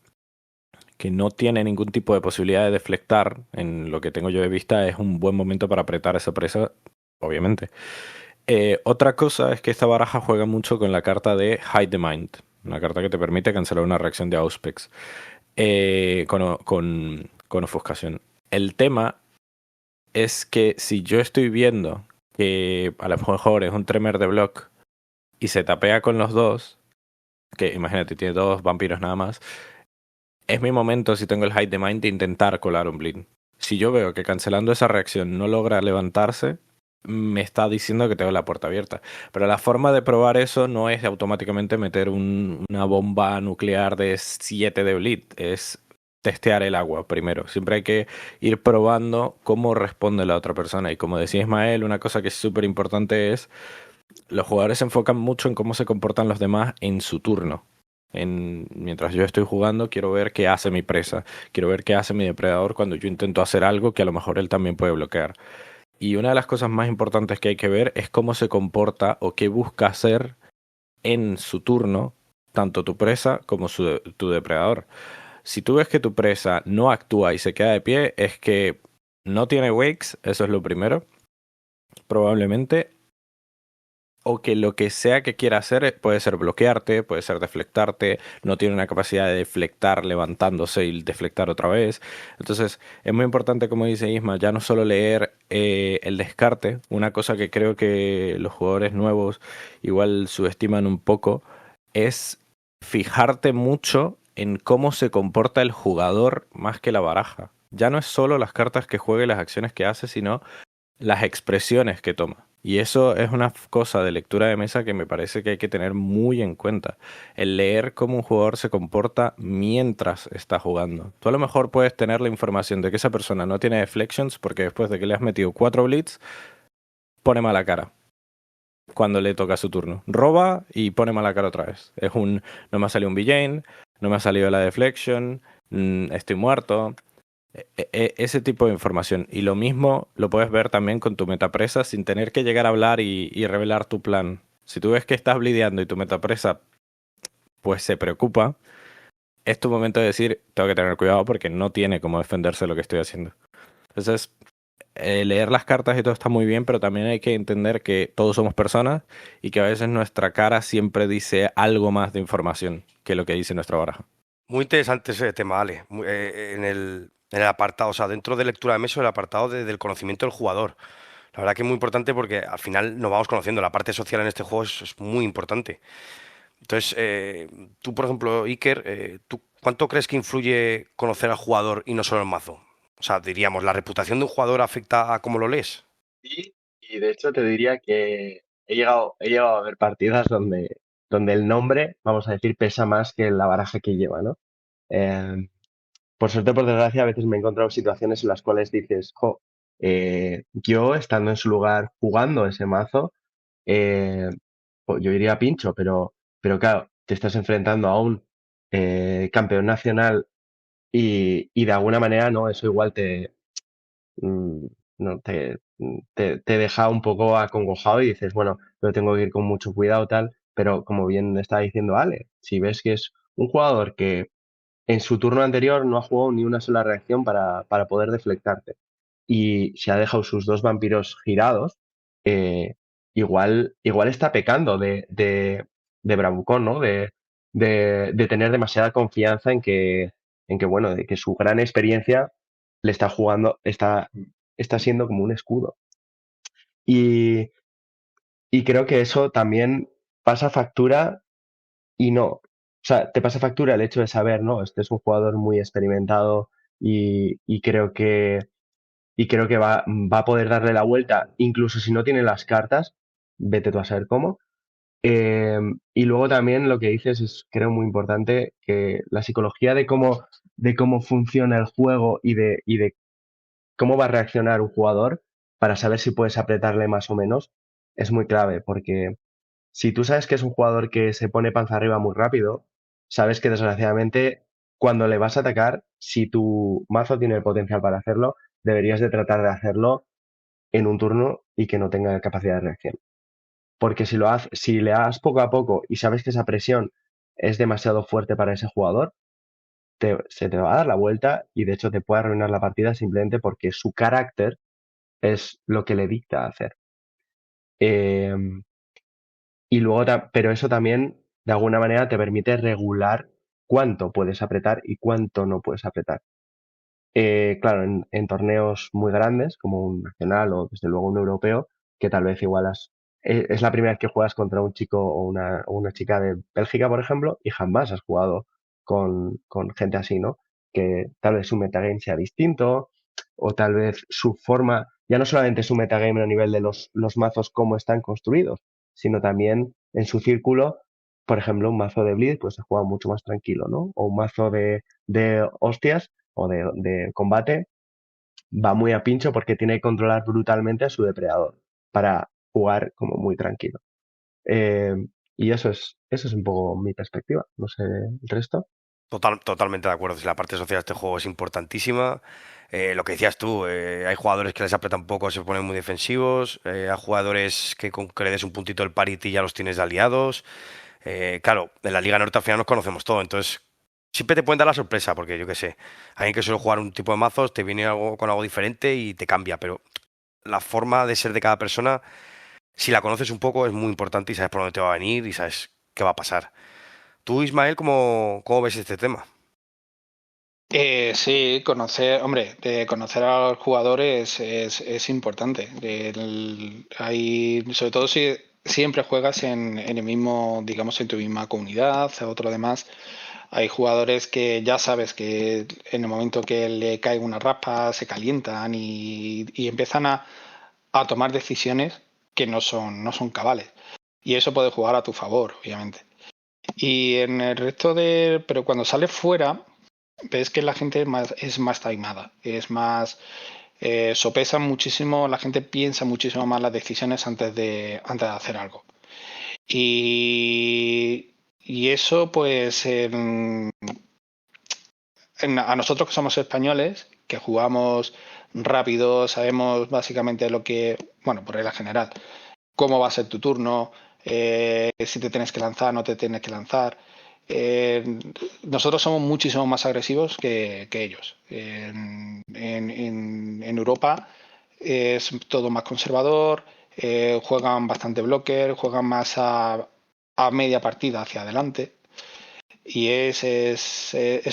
Speaker 4: que no tiene ningún tipo de posibilidad de deflectar en lo que tengo yo de vista, es un buen momento para apretar esa presa, obviamente. Otra cosa es que esta baraja juega mucho con la carta de Hide the Mind, una carta que te permite cancelar una reacción de Auspex con ofuscación. El tema es que si yo estoy viendo que a lo mejor es un Tremor de block y se tapea con los dos, que imagínate, tiene 2 vampiros nada más, es mi momento, si tengo el Hide the Mind, de intentar colar un Bleed. Si yo veo que cancelando esa reacción no logra levantarse, me está diciendo que tengo la puerta abierta. Pero la forma de probar eso no es automáticamente meter una bomba nuclear de 7 de Bleed, es testear el agua primero. Siempre hay que ir probando cómo responde la otra persona. Y como decía Ismael, una cosa que es súper importante es Los jugadores se enfocan mucho en cómo se comportan los demás en su turno. Mientras yo estoy jugando, quiero ver qué hace mi presa, quiero ver qué hace mi depredador cuando yo intento hacer algo que a lo mejor él también puede bloquear. Y una de las cosas más importantes que hay que ver es cómo se comporta o qué busca hacer en su turno, tanto tu presa como tu depredador. Si tú ves que tu presa no actúa y se queda de pie, es que no tiene wakes, eso es lo primero, probablemente, o que lo que sea que quiera hacer puede ser bloquearte, puede ser deflectarte, no tiene una capacidad de deflectar levantándose y deflectar otra vez. Entonces, es muy importante, como dice Isma, ya no solo leer el descarte, una cosa que creo que los jugadores nuevos igual subestiman un poco, es fijarte mucho en cómo se comporta el jugador más que la baraja. Ya no es solo las cartas que juegue y las acciones que hace, sino las expresiones que toma. Y eso es una cosa de lectura de mesa que me parece que hay que tener muy en cuenta. El leer cómo un jugador se comporta mientras está jugando. Tú a lo mejor puedes tener la información de que esa persona no tiene deflections porque después de que le has metido 4 blitz, pone mala cara cuando le toca su turno. Roba y pone mala cara otra vez. No me ha salido un Villane, no me ha salido la deflection, estoy muerto. Ese tipo de información. Y lo mismo lo puedes ver también con tu metapresa sin tener que llegar a hablar y revelar tu plan. Si tú ves que estás blideando y tu metapresa pues se preocupa, es tu momento de decir, tengo que tener cuidado porque no tiene cómo defenderse de lo que estoy haciendo. Entonces, leer las cartas y todo está muy bien, pero también hay que entender que todos somos personas y que a veces nuestra cara siempre dice algo más de información que lo que dice nuestra baraja.
Speaker 1: Muy interesante ese tema, Ale. En el apartado, o sea, dentro de lectura de mesa, el apartado del conocimiento del jugador. La verdad que es muy importante porque al final nos vamos conociendo. La parte social en este juego es muy importante. Entonces, tú, por ejemplo, Iker, ¿tú cuánto crees que influye conocer al jugador y no solo el mazo? O sea, diríamos, ¿la reputación de un jugador afecta a cómo lo lees?
Speaker 2: Sí, y de hecho te diría que he llegado a ver partidas donde el nombre, vamos a decir, pesa más que la baraja que lleva, ¿no? Eh, por suerte, por desgracia, a veces me he encontrado situaciones en las cuales dices, jo, yo estando en su lugar jugando ese mazo, eh, pues yo iría a pincho, pero claro, te estás enfrentando a un campeón nacional y de alguna manera, ¿no? Eso igual mm, no, te deja un poco acongojado y dices, bueno, yo tengo que ir con mucho cuidado, tal, pero como bien está diciendo Ale, si ves que es un jugador que en su turno anterior no ha jugado ni una sola reacción para poder deflectarte y se ha dejado sus dos vampiros girados, eh, igual está pecando de bravucón, ¿no? De tener demasiada confianza en que, bueno, de que su gran experiencia le está jugando, está siendo como un escudo. Y, y creo que eso también pasa factura y no. O sea, te pasa factura el hecho de saber, ¿no? Este es un jugador muy experimentado y creo que va a poder darle la vuelta, incluso si no tiene las cartas, vete tú a saber cómo. Y luego también lo que dices es, creo, muy importante, que la psicología de cómo funciona el juego y de cómo va a reaccionar un jugador para saber si puedes apretarle más o menos es muy clave, porque si tú sabes que es un jugador que se pone panza arriba muy rápido, sabes que desgraciadamente cuando le vas a atacar, si tu mazo tiene el potencial para hacerlo, deberías de tratar de hacerlo en un turno y que no tenga capacidad de reacción. Porque si le das poco a poco y sabes que esa presión es demasiado fuerte para ese jugador, se te va a dar la vuelta y de hecho te puede arruinar la partida simplemente porque su carácter es lo que le dicta hacer. Eh, y luego, pero eso también, de alguna manera, te permite regular cuánto puedes apretar y cuánto no puedes apretar. Claro, en torneos muy grandes, como un nacional o desde luego un europeo, que tal vez igualas, es la primera vez que juegas contra un chico o una chica de Bélgica, por ejemplo, y jamás has jugado con gente así, ¿no? Que tal vez su metagame sea distinto, o tal vez su forma, ya no solamente su metagame a nivel de los mazos, cómo están construidos, sino también en su círculo, por ejemplo, un mazo de Blitz, pues se juega mucho más tranquilo, ¿no? O un mazo de hostias o de combate va muy a pincho porque tiene que controlar brutalmente a su depredador para jugar como muy tranquilo. Eh, y eso es un poco mi perspectiva. No sé el resto.
Speaker 1: Totalmente de acuerdo. Si la parte social de este juego es importantísima. Lo que decías tú, hay jugadores que les aprieta un poco, se ponen muy defensivos. Hay jugadores que le des un puntito del parity y ya los tienes de aliados. Claro, en la Liga Norte al final nos conocemos todo, entonces siempre te pueden dar la sorpresa, porque yo qué sé, alguien que suele jugar un tipo de mazos te viene algo con algo diferente y te cambia, pero la forma de ser de cada persona, si la conoces un poco, es muy importante y sabes por dónde te va a venir y sabes qué va a pasar. Tú, Ismael, ¿cómo ves este tema?
Speaker 3: Sí, hombre, conocer a los jugadores es importante. Sobre todo si siempre juegas en el mismo, digamos, en tu misma comunidad, otro demás. Hay jugadores que ya sabes que en el momento que le cae una raspa se calientan y empiezan a tomar decisiones que no son cabales. Y eso puede jugar a tu favor, obviamente. Y en el pero cuando sales fuera, ves que la gente es más taimada, es más, sopesa muchísimo, la gente piensa muchísimo más las decisiones antes de hacer algo. Y eso, pues, a nosotros que somos españoles, que jugamos rápido, sabemos básicamente bueno, por regla general, cómo va a ser tu turno, si te tienes que lanzar, no te tienes que lanzar. Nosotros somos muchísimo más agresivos que ellos. En Europa es todo más conservador, juegan bastante blocker, juegan más a media partida hacia adelante. Y es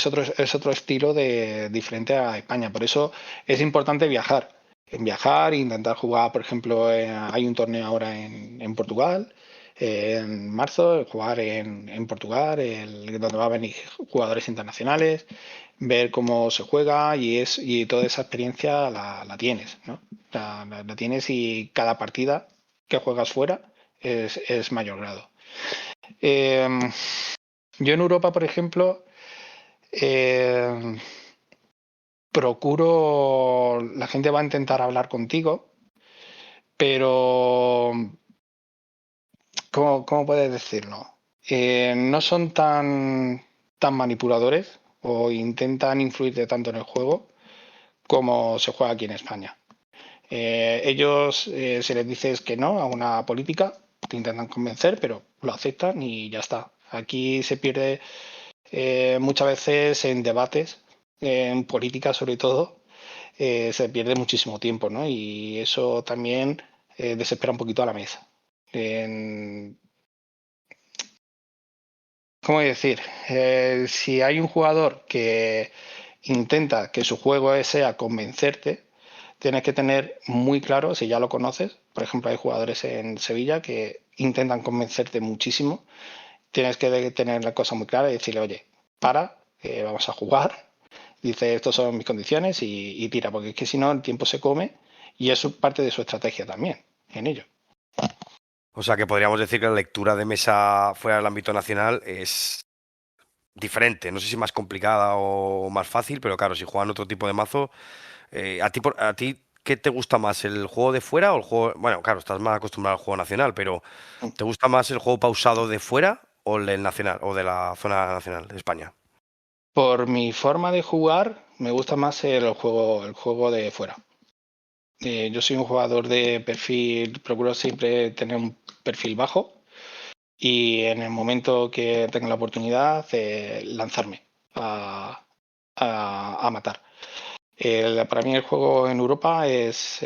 Speaker 3: otro estilo diferente a España. Por eso es importante viajar. En viajar, intentar jugar, por ejemplo, hay un torneo ahora en Portugal, en marzo, jugar en Portugal, donde va a venir jugadores internacionales, ver cómo se juega y toda esa experiencia la tienes, ¿no? La tienes y cada partida que juegas fuera es mayor grado. Eh, yo en Europa, por ejemplo, eh, la gente va a intentar hablar contigo, pero ¿cómo puedes decirlo? No son tan manipuladores o intentan influirte tanto en el juego como se juega aquí en España. Ellos, si les dices que no a una política, te intentan convencer, pero lo aceptan y ya está. Aquí se pierde muchas veces en debates, en política sobre todo, se pierde muchísimo tiempo, ¿no? Y eso también desespera un poquito a la mesa. ¿Cómo decir? Si hay un jugador que intenta que su juego sea convencerte, tienes que tener muy claro, si ya lo conoces, por ejemplo, hay jugadores en Sevilla que intentan convencerte muchísimo, tienes que tener la cosa muy clara y decirle, oye, vamos a jugar, dice, estas son mis condiciones y tira, porque es que si no el tiempo se come y eso es parte de su estrategia también en ello.
Speaker 1: O sea que podríamos decir que la lectura de mesa fuera del ámbito nacional es diferente. No sé si más complicada o más fácil, pero claro, si juegan otro tipo de mazo, ¿a ti qué te gusta más? ¿El juego de fuera o el juego? Bueno, claro, estás más acostumbrado al juego nacional, pero ¿te gusta más el juego pausado de fuera o el del nacional o de la zona nacional de España?
Speaker 3: Por mi forma de jugar, me gusta más el juego de fuera. Yo soy un jugador de perfil, procuro siempre tener un perfil bajo y en el momento que tenga la oportunidad lanzarme a matar. Para mí el juego en Europa es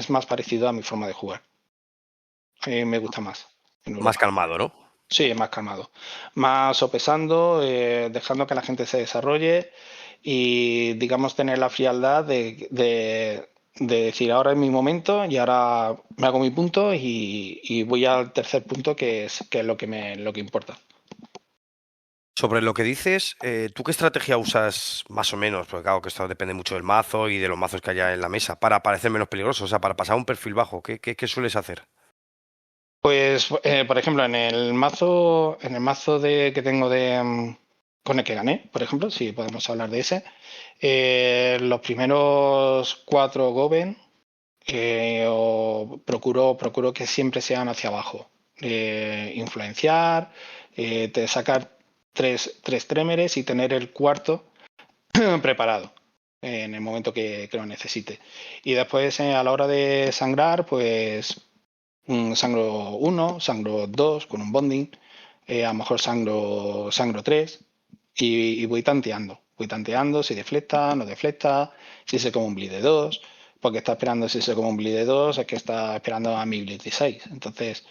Speaker 3: más parecido a mi forma de jugar. A mí me gusta más en
Speaker 1: Más
Speaker 3: Europa.
Speaker 1: calmado, ¿no?
Speaker 3: Sí, más calmado. Más sopesando, dejando que la gente se desarrolle y, digamos, tener la frialdad de decir, ahora es mi momento y ahora me hago mi punto y voy al tercer punto que es lo que importa.
Speaker 1: Sobre lo que dices, ¿tú qué estrategia usas más o menos? Porque claro que esto depende mucho del mazo y de los mazos que haya en la mesa, para parecer menos peligroso, o sea, para pasar a un perfil bajo, ¿qué sueles hacer?
Speaker 3: Pues, por ejemplo, en el mazo que tengo con el que gané, por ejemplo, si podemos hablar de ese, los primeros 4 Goben procuro que siempre sean hacia abajo. influenciar, te sacar tres trémeres y tener el cuarto preparado en el momento que lo necesite. Y después a la hora de sangrar, pues sangro 1, sangro 2 con un bonding, a lo mejor sangro 3 y voy tanteando. Voy tanteando si deflecta, no deflecta, si se come un bleed de 2, porque está esperando si se come un bleed de 2, es que está esperando a mi bleed de 6. Entonces,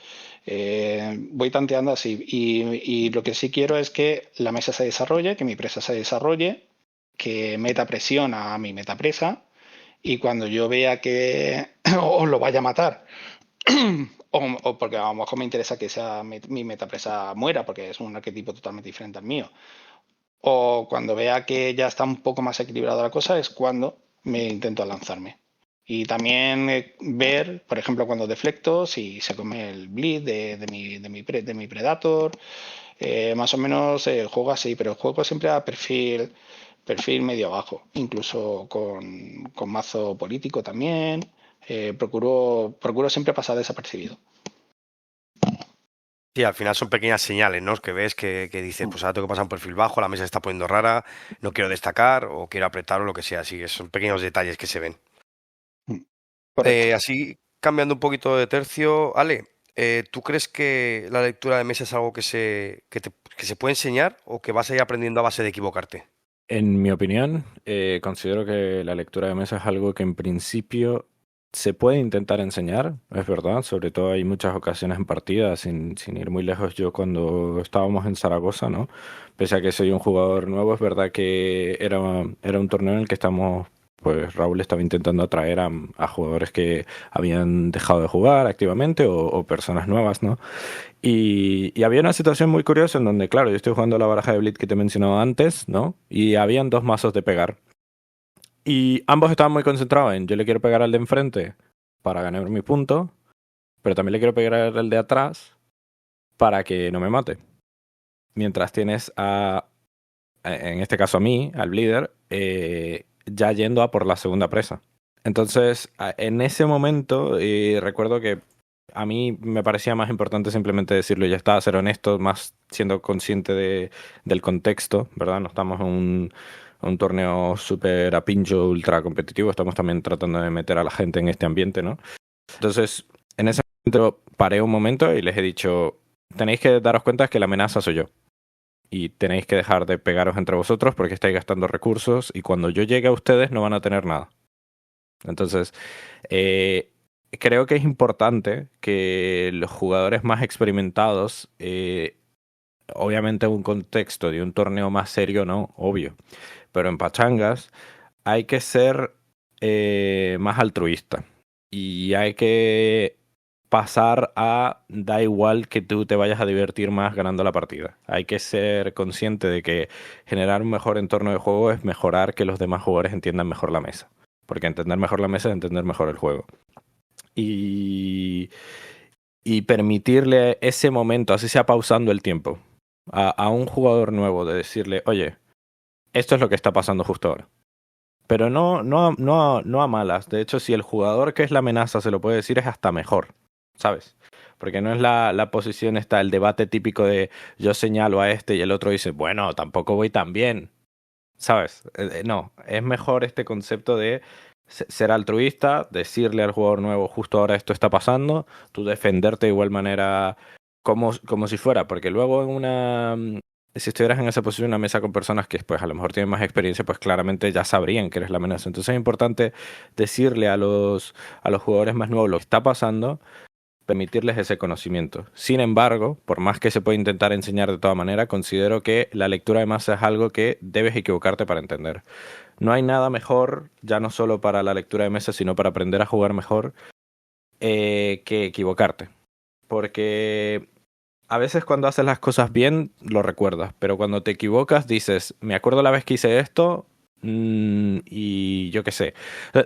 Speaker 3: voy tanteando así. Y lo que sí quiero es que la mesa se desarrolle, que mi presa se desarrolle, que meta presión a mi metapresa, y cuando yo vea que os lo vaya a matar, o porque a lo mejor me interesa que sea mi metapresa muera, porque es un arquetipo totalmente diferente al mío, o cuando vea que ya está un poco más equilibrada la cosa, es cuando me intento lanzarme. Y también ver, por ejemplo, cuando deflecto, si se come el bleed de mi Predator. Más o menos juego así, pero juego siempre a perfil medio bajo, incluso con mazo político también. Procuro siempre pasar desapercibido.
Speaker 1: Sí, al final son pequeñas señales, ¿no? Que ves que dices, pues ahora tengo que pasar un perfil bajo, la mesa se está poniendo rara, no quiero destacar o quiero apretar o lo que sea. Así que son pequeños detalles que se ven. Así, cambiando un poquito de tercio, Ale, ¿tú crees que la lectura de mesa es algo que se puede enseñar o que vas a ir aprendiendo a base de equivocarte?
Speaker 4: En mi opinión, considero que la lectura de mesa es algo que en principio se puede intentar enseñar, es verdad. Sobre todo hay muchas ocasiones en partida, sin ir muy lejos. Yo cuando estábamos en Zaragoza, ¿no? Pese a que soy un jugador nuevo, es verdad que era un torneo en el que estamos, pues Raúl estaba intentando atraer a jugadores que habían dejado de jugar activamente o personas nuevas, ¿no? Y había una situación muy curiosa en donde, claro, yo estoy jugando la baraja de Blitz que te he mencionado antes, ¿no? Y habían dos mazos de pegar. Y ambos estaban muy concentrados en yo le quiero pegar al de enfrente para ganar mi punto, pero también le quiero pegar al de atrás para que no me mate. Mientras tienes en este caso a mí, al líder, ya yendo a por la segunda presa. Entonces, en ese momento, recuerdo que a mí me parecía más importante simplemente decirlo y ya está, ser honesto, más siendo consciente del contexto, ¿verdad? No estamos en un torneo súper a pincho, ultra competitivo, estamos también tratando de meter a la gente en este ambiente, ¿no? Entonces, en ese momento paré un momento y les he dicho, tenéis que daros cuenta que la amenaza soy yo. Y tenéis que dejar de pegaros entre vosotros porque estáis gastando recursos y cuando yo llegue a ustedes no van a tener nada. Entonces, creo que es importante que los jugadores más experimentados, obviamente en un contexto de un torneo más serio, no, obvio, pero en pachangas hay que ser más altruista y hay que pasar a da igual que tú te vayas a divertir más ganando la partida. Hay que ser consciente de que generar un mejor entorno de juego es mejorar que los demás jugadores entiendan mejor la mesa. Porque entender mejor la mesa es entender mejor el juego. Y permitirle ese momento, así sea pausando el tiempo, a un jugador nuevo de decirle, oye, esto es lo que está pasando justo ahora. Pero no a malas. De hecho, si el jugador que es la amenaza se lo puede decir, es hasta mejor, ¿sabes? Porque no es la posición, está el debate típico de yo señalo a este y el otro dice, bueno, tampoco voy tan bien, ¿sabes? No, es mejor este concepto de ser altruista, decirle al jugador nuevo, justo ahora esto está pasando, tú defenderte de igual manera como si fuera, porque luego si estuvieras en esa posición, una mesa con personas que pues a lo mejor tienen más experiencia, pues claramente ya sabrían que eres la amenaza. Entonces es importante decirle a los jugadores más nuevos lo que está pasando, permitirles ese conocimiento. Sin embargo, por más que se pueda intentar enseñar de toda manera, considero que la lectura de masa es algo que debes equivocarte para entender. No hay nada mejor, ya no solo para la lectura de mesa, sino para aprender a jugar mejor, que equivocarte. Porque a veces cuando haces las cosas bien, lo recuerdas, pero cuando te equivocas dices, me acuerdo la vez que hice esto y yo qué sé.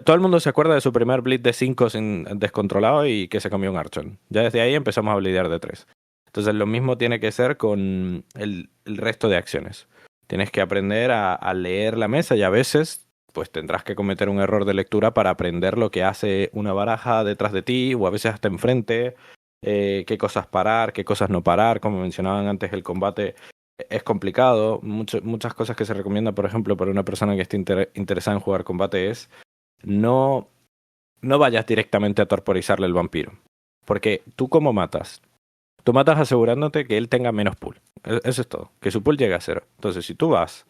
Speaker 4: Todo el mundo se acuerda de su primer bleed de 5 descontrolado y que se comió un Archon. Ya desde ahí empezamos a bleedear de 3. Entonces lo mismo tiene que ser con el resto de acciones. Tienes que aprender a leer la mesa y a veces pues tendrás que cometer un error de lectura para aprender lo que hace una baraja detrás de ti o a veces hasta enfrente. qué cosas parar, qué cosas no parar. Como mencionaban antes, el combate es complicado. Muchas cosas que se recomiendan, por ejemplo, para una persona que esté interesada en jugar combate es no, no vayas directamente a torporizarle el vampiro. Porque tú cómo matas. Tú matas asegurándote que él tenga menos pool. Eso es todo. Que su pool llegue a 0. Entonces, si tú vas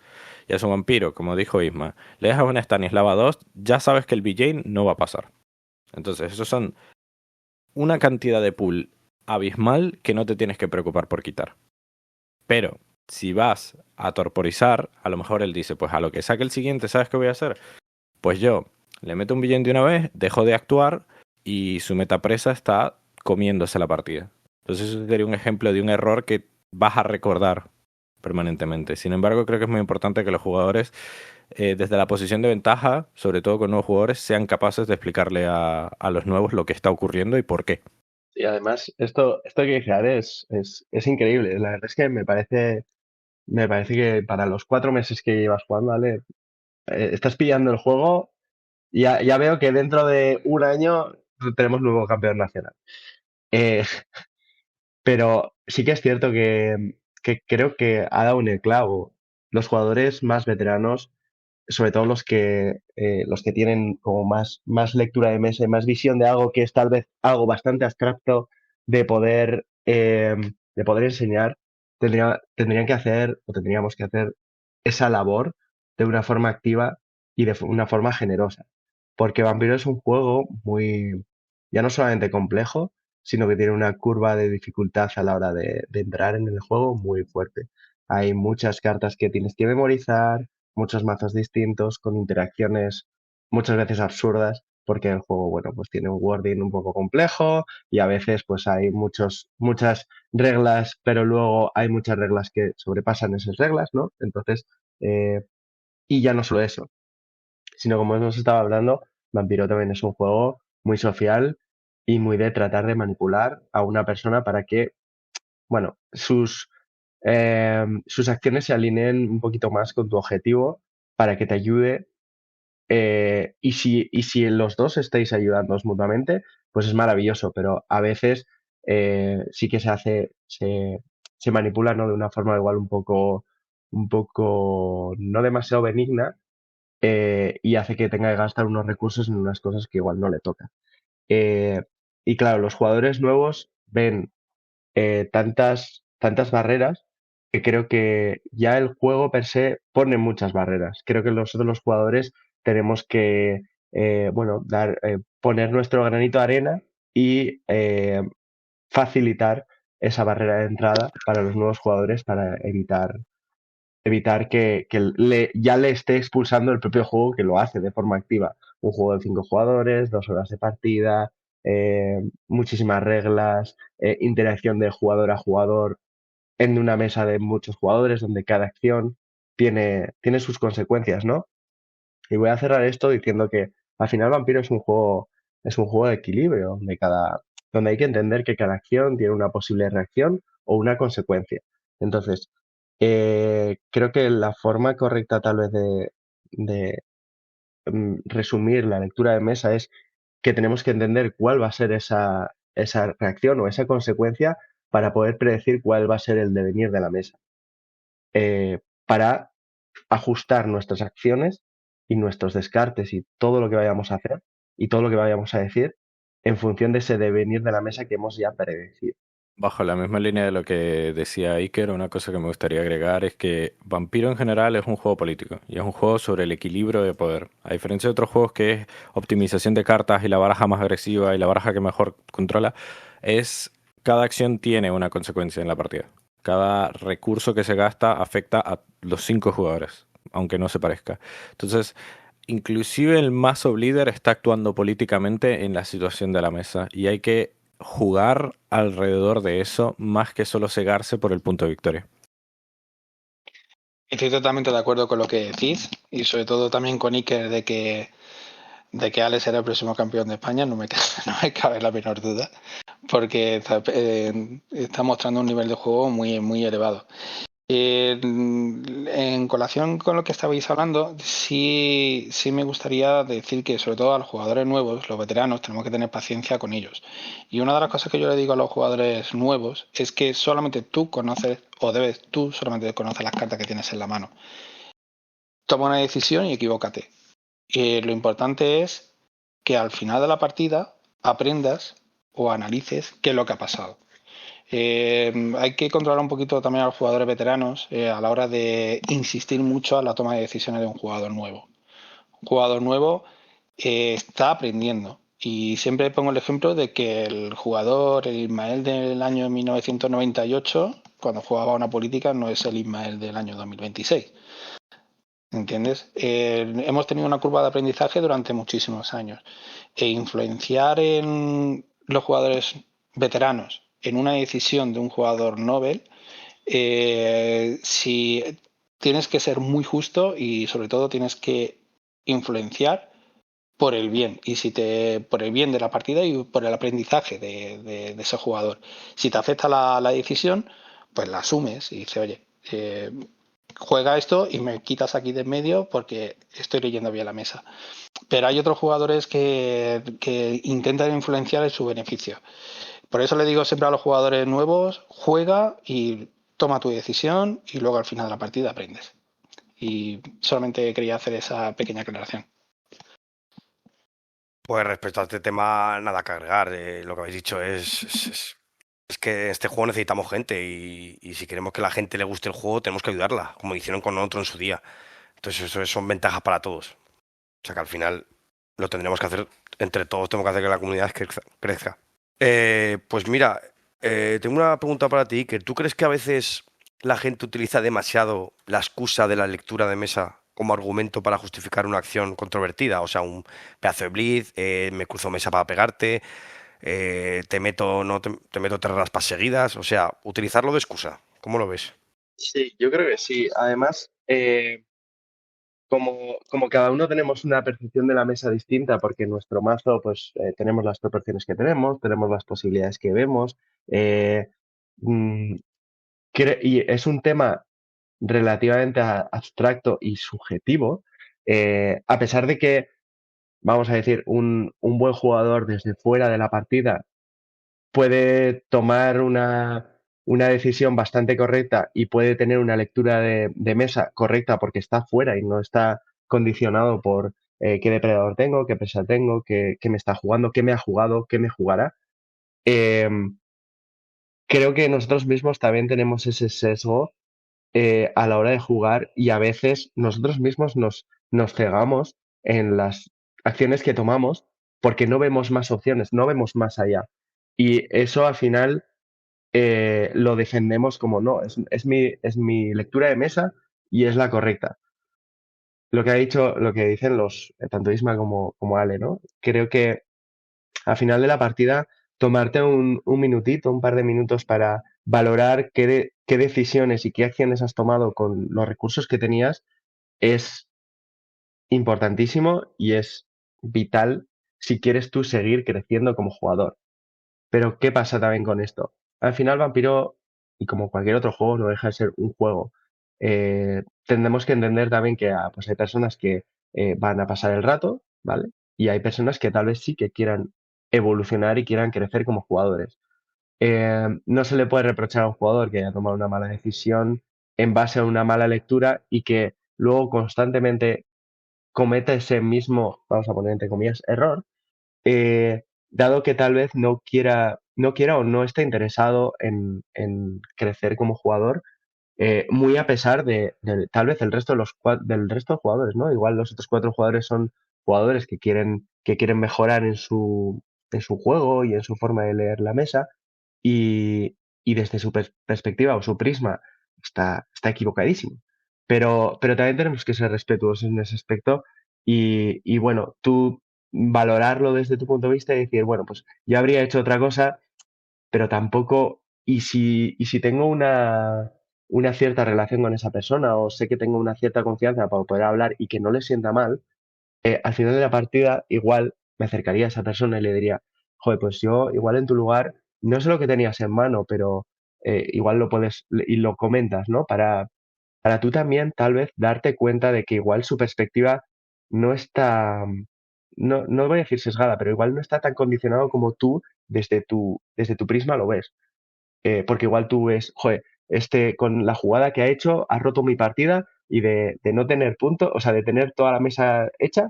Speaker 4: y a su vampiro, como dijo Isma, le dejas una Stanislava 2, ya sabes que el BJ no va a pasar. Entonces, esos son una cantidad de pool abismal que no te tienes que preocupar por quitar. Pero, si vas a torporizar, a lo mejor él dice, pues a lo que saque el siguiente, ¿sabes qué voy a hacer? Pues yo le meto un BJ de una vez, dejo de actuar y su metapresa está comiéndose la partida. Entonces eso sería un ejemplo de un error que vas a recordar permanentemente. Sin embargo, creo que es muy importante que los jugadores, desde la posición de ventaja, sobre todo con nuevos jugadores, sean capaces de explicarle a los nuevos lo que está ocurriendo y por qué.
Speaker 2: Y además, esto que dice Ale es increíble. La verdad es que me parece que para los 4 meses que llevas jugando, Ale, estás pillando el juego. Ya veo que dentro de un año tenemos nuevo campeón nacional. Eh, pero sí que es cierto que creo que ha dado en el clavo. Los jugadores más veteranos, sobre todo los que tienen como más lectura de mesa y más visión de algo que es tal vez algo bastante abstracto de poder enseñar, tendrían que hacer o tendríamos que hacer esa labor de una forma activa y de una forma generosa. Porque Vampiro es un juego ya no solamente complejo, sino que tiene una curva de dificultad a la hora de entrar en el juego muy fuerte. Hay muchas cartas que tienes que memorizar, muchos mazos distintos, con interacciones muchas veces absurdas, porque el juego, bueno, pues tiene un wording un poco complejo y a veces pues hay muchas reglas, pero luego hay muchas reglas que sobrepasan esas reglas, ¿no? Entonces, eh, y ya no solo eso, sino como hemos estado hablando, Vampiro también es un juego muy social y muy de tratar de manipular a una persona para que, bueno, sus acciones se alineen un poquito más con tu objetivo para que te ayude. Y si los dos estáis ayudándoos mutuamente, pues es maravilloso, pero a veces sí que se manipula, ¿no? De una forma igual un poco no demasiado benigna, y hace que tenga que gastar unos recursos en unas cosas que igual no le toca. Eh, y claro, los jugadores nuevos ven tantas barreras que creo que ya el juego per se pone muchas barreras. Creo que nosotros los jugadores tenemos que, bueno, poner nuestro granito de arena y facilitar esa barrera de entrada para los nuevos jugadores para evitar que ya le esté expulsando el propio juego que lo hace de forma activa. Un juego de 5 jugadores, 2 horas de partida, muchísimas reglas, interacción de jugador a jugador en una mesa de muchos jugadores donde cada acción tiene sus consecuencias, ¿no? Y voy a cerrar esto diciendo que al final Vampiro es un juego de equilibrio, donde hay que entender que cada acción tiene una posible reacción o una consecuencia. Entonces, creo que la forma correcta tal vez de resumir la lectura de mesa es que tenemos que entender cuál va a ser esa reacción o esa consecuencia para poder predecir cuál va a ser el devenir de la mesa. Para ajustar nuestras acciones y nuestros descartes y todo lo que vayamos a hacer y todo lo que vayamos a decir en función de ese devenir de la mesa que hemos ya predecido.
Speaker 4: Bajo la misma línea de lo que decía Iker, una cosa que me gustaría agregar es que Vampiro en general es un juego político y es un juego sobre el equilibrio de poder. A diferencia de otros juegos que es optimización de cartas y la baraja más agresiva y la baraja que mejor controla, cada acción tiene una consecuencia en la partida. Cada recurso que se gasta afecta a los 5 jugadores, aunque no se parezca. Entonces, inclusive el mazo líder está actuando políticamente en la situación de la mesa y hay que jugar alrededor de eso más que solo cegarse por el punto de victoria.
Speaker 3: Estoy totalmente de acuerdo con lo que decís y sobre todo también con Iker de que Alex será el próximo campeón de España, no me cabe la menor duda, porque está mostrando un nivel de juego muy, muy elevado. En colación con lo que estabais hablando, sí me gustaría decir que sobre todo a los jugadores nuevos, los veteranos, tenemos que tener paciencia con ellos. Y una de las cosas que yo le digo a los jugadores nuevos es que solamente tú conoces, o tú solamente conoces las cartas que tienes en la mano. Toma una decisión y equivócate. Lo importante es que al final de la partida aprendas o analices qué es lo que ha pasado. Hay que controlar un poquito también a los jugadores veteranos a la hora de insistir mucho a la toma de decisiones de un jugador nuevo. Un jugador nuevo está aprendiendo. Y siempre pongo el ejemplo de que el jugador, el Ismael del año 1998, cuando jugaba una política, no es el Ismael del año 2026. ¿Entiendes? Hemos tenido una curva de aprendizaje durante muchísimos años. E influenciar en los jugadores veteranos en una decisión de un jugador Nobel, si tienes que ser muy justo y sobre todo tienes que influenciar por el bien por el bien de la partida y por el aprendizaje de ese jugador. Si te afecta la decisión, pues la asumes y dices, oye, juega esto y me quitas aquí de en medio porque estoy leyendo bien la mesa. Pero hay otros jugadores que intentan influenciar en su beneficio. Por eso le digo siempre a los jugadores nuevos, juega y toma tu decisión y luego al final de la partida aprendes. Y solamente quería hacer esa pequeña aclaración.
Speaker 1: Pues respecto a este tema, nada que agregar. Lo que habéis dicho es que en este juego necesitamos gente y si queremos que la gente le guste el juego, tenemos que ayudarla, como hicieron con otro en su día. Entonces, eso son ventajas para todos. O sea que al final lo tendremos que hacer entre todos, tenemos que hacer que la comunidad crezca. Pues mira, tengo una pregunta para ti, que ¿tú crees que a veces la gente utiliza demasiado la excusa de la lectura de mesa como argumento para justificar una acción controvertida? O sea, un pedazo de blitz, me cruzo mesa para pegarte, te meto, no te meto tres raspas seguidas, o sea, utilizarlo de excusa. ¿Cómo lo ves?
Speaker 2: Sí, yo creo que sí. Además, como cada uno tenemos una percepción de la mesa distinta, porque en nuestro mazo pues tenemos las proporciones que tenemos las posibilidades que vemos, eh, mm, y es un tema relativamente abstracto y subjetivo, a pesar de que, vamos a decir, un buen jugador desde fuera de la partida puede tomar una decisión bastante correcta y puede tener una lectura de mesa correcta porque está fuera y no está condicionado por qué depredador tengo, qué presa tengo, qué me está jugando, qué me ha jugado, qué me jugará. Em, Creo que nosotros mismos también tenemos ese sesgo a la hora de jugar y a veces nosotros mismos nos cegamos en las acciones que tomamos porque no vemos más opciones, no vemos más allá. Y eso al final lo defendemos como no, es mi lectura de mesa y es la correcta. Lo que ha dicho, lo que dicen tanto Isma como Ale, ¿no? Creo que al final de la partida, tomarte un minutito, un par de minutos para valorar qué decisiones y qué acciones has tomado con los recursos que tenías es importantísimo y es vital si quieres tú seguir creciendo como jugador. Pero ¿qué pasa también con esto? Al final Vampiro, y como cualquier otro juego, no deja de ser un juego. Tendremos que entender también que pues hay personas que van a pasar el rato, ¿vale? Y hay personas que tal vez sí que quieran evolucionar y quieran crecer como jugadores. No se le puede reprochar a un jugador que haya tomado una mala decisión en base a una mala lectura y que luego constantemente cometa ese mismo, vamos a poner entre comillas, error, dado que tal vez no quiera o no esté interesado en crecer como jugador, muy a pesar de tal vez el resto de del resto de jugadores, ¿no? Igual los otros cuatro jugadores son jugadores que quieren mejorar en su juego y en su forma de leer la mesa, y desde su perspectiva o su prisma está equivocadísimo. Pero también tenemos que ser respetuosos en ese aspecto y bueno, tú valorarlo desde tu punto de vista y decir, bueno, pues yo habría hecho otra cosa, pero tampoco, y si tengo una cierta relación con esa persona o sé que tengo una cierta confianza para poder hablar y que no le sienta mal, al final de la partida igual me acercaría a esa persona y le diría, joder, pues yo igual en tu lugar, no sé lo que tenías en mano, pero igual lo puedes y lo comentas, ¿no? Para tú también tal vez darte cuenta de que igual su perspectiva no está, no voy a decir sesgada, pero igual no está tan condicionado como tú desde tu prisma lo ves. Porque igual tú ves, joder, con la jugada que ha hecho, ha roto mi partida y de no tener punto, o sea, de tener toda la mesa hecha,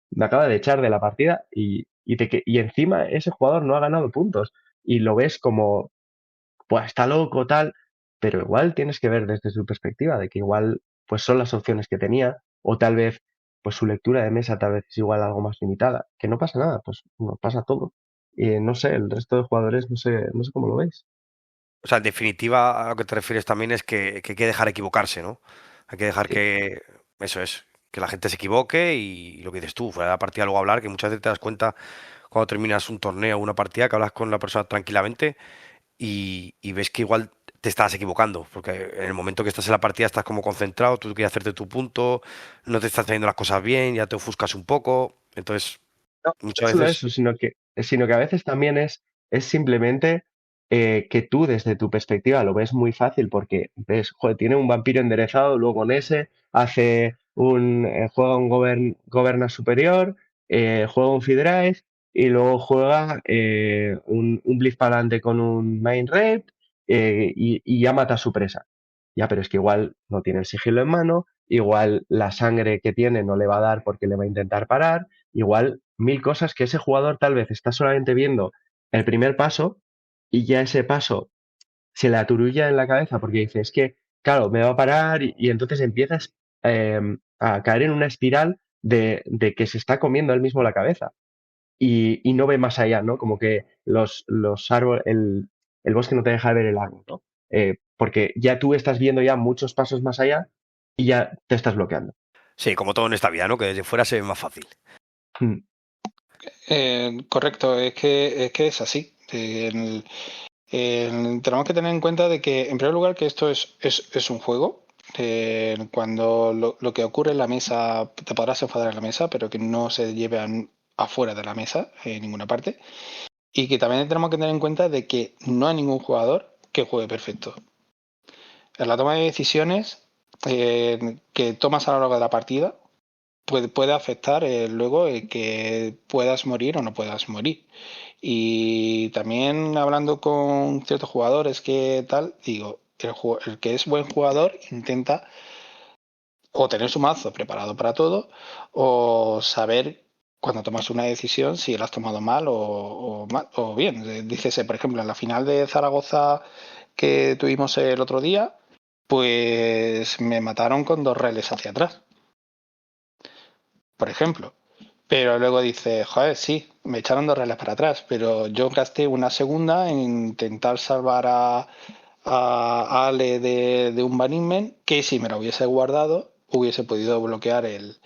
Speaker 2: me acaba de echar de la partida y encima ese jugador no ha ganado puntos. Y lo ves como, pues está loco, tal, pero igual tienes que ver desde su perspectiva, de que igual, pues son las opciones que tenía, o tal vez, pues su lectura de mesa tal vez es igual algo más limitada, que no pasa nada, pues nos pasa todo. Y no sé, el resto de jugadores no sé cómo lo veis.
Speaker 1: O sea, en definitiva, a lo que te refieres también es que hay que dejar equivocarse, ¿no? Hay que dejar
Speaker 2: Sí.
Speaker 1: que, eso es, que la gente se equivoque y lo que dices tú, fuera de la partida luego hablar, que muchas veces te das cuenta cuando terminas un torneo o una partida que hablas con la persona tranquilamente y ves que igual te estás equivocando, porque en el momento que estás en la partida estás como concentrado, tú quieres hacerte tu punto, no te estás haciendo las cosas bien, ya te ofuscas un poco, entonces
Speaker 2: No, no
Speaker 1: muchas
Speaker 2: solo
Speaker 1: veces,
Speaker 2: eso, sino que a veces también es simplemente que tú desde tu perspectiva lo ves muy fácil porque ves, joder, tiene un vampiro enderezado, luego con ese juega un Governor superior, juega un Fidrive y luego juega un Blitz para adelante con un Main Raid y ya mata a su presa. Ya, pero es que igual no tiene el sigilo en mano, igual la sangre que tiene no le va a dar porque le va a intentar parar, igual mil cosas que ese jugador tal vez está solamente viendo el primer paso y ya ese paso se le aturulla en la cabeza porque dice, es que, claro, me va a parar y entonces empiezas a caer en una espiral de que se está comiendo él mismo la cabeza y no ve más allá, ¿no? Como que los árboles, el bosque no te deja ver el árbol, ¿no? Porque ya tú estás viendo ya muchos pasos más allá y ya te estás bloqueando.
Speaker 1: sí, como todo en esta vida, ¿no? Que desde fuera se ve más fácil.
Speaker 2: Mm.
Speaker 3: Correcto, es que es así. Tenemos que tener en cuenta de que, en primer lugar, que esto es un juego. Cuando lo que ocurre en la mesa, te podrás enfadar en la mesa, pero que no se lleve afuera de la mesa, en ninguna parte. Y que también tenemos que tener en cuenta de que no hay ningún jugador que juegue perfecto. En la toma de decisiones que tomas a lo largo de la partida puede afectar luego que puedas morir o no puedas morir. Y también hablando con ciertos jugadores que tal, digo, el que es buen jugador intenta o tener su mazo preparado para todo o saber cuando tomas una decisión si la has tomado mal o bien. Dícese, por ejemplo, en la final de Zaragoza que tuvimos el otro día, pues me mataron con 2 reles hacia atrás, por ejemplo. Pero luego dice, joder, sí, me echaron 2 reles para atrás, pero yo gasté una segunda en intentar salvar a Ale de un banishment que si me lo hubiese guardado hubiese podido bloquear el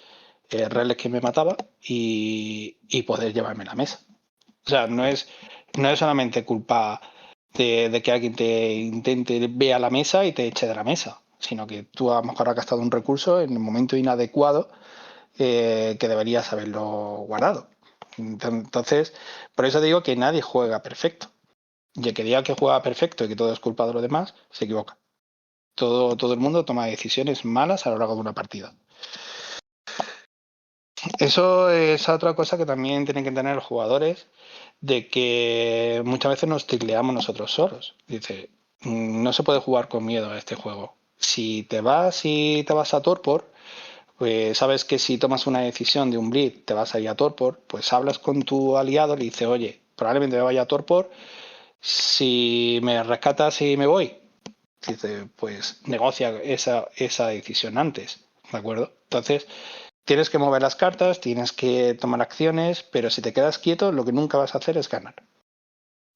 Speaker 3: reles que me mataba y poder llevarme la mesa. O sea, no es solamente culpa de que alguien te intente vea la mesa y te eche de la mesa, sino que tú a lo mejor has gastado un recurso en el momento inadecuado que deberías haberlo guardado. Entonces, por eso digo que nadie juega perfecto. Y el que diga que juega perfecto y que todo es culpa de los demás, se equivoca. Todo el mundo toma decisiones malas a lo largo de una partida. Eso es otra cosa que también tienen que tener los jugadores, de que muchas veces nos ticleamos nosotros solos. Dice, no se puede jugar con miedo a este juego. Si te vas a Torpor, pues sabes que si tomas una decisión de un bleed te vas a ir a Torpor, pues hablas con tu aliado, le dices, oye, probablemente me vaya a Torpor, si me rescatas y me voy, dice, pues negocia esa decisión antes, ¿de acuerdo? Entonces, tienes que mover las cartas, tienes que tomar acciones, pero si te quedas quieto, lo que nunca vas a hacer es ganar.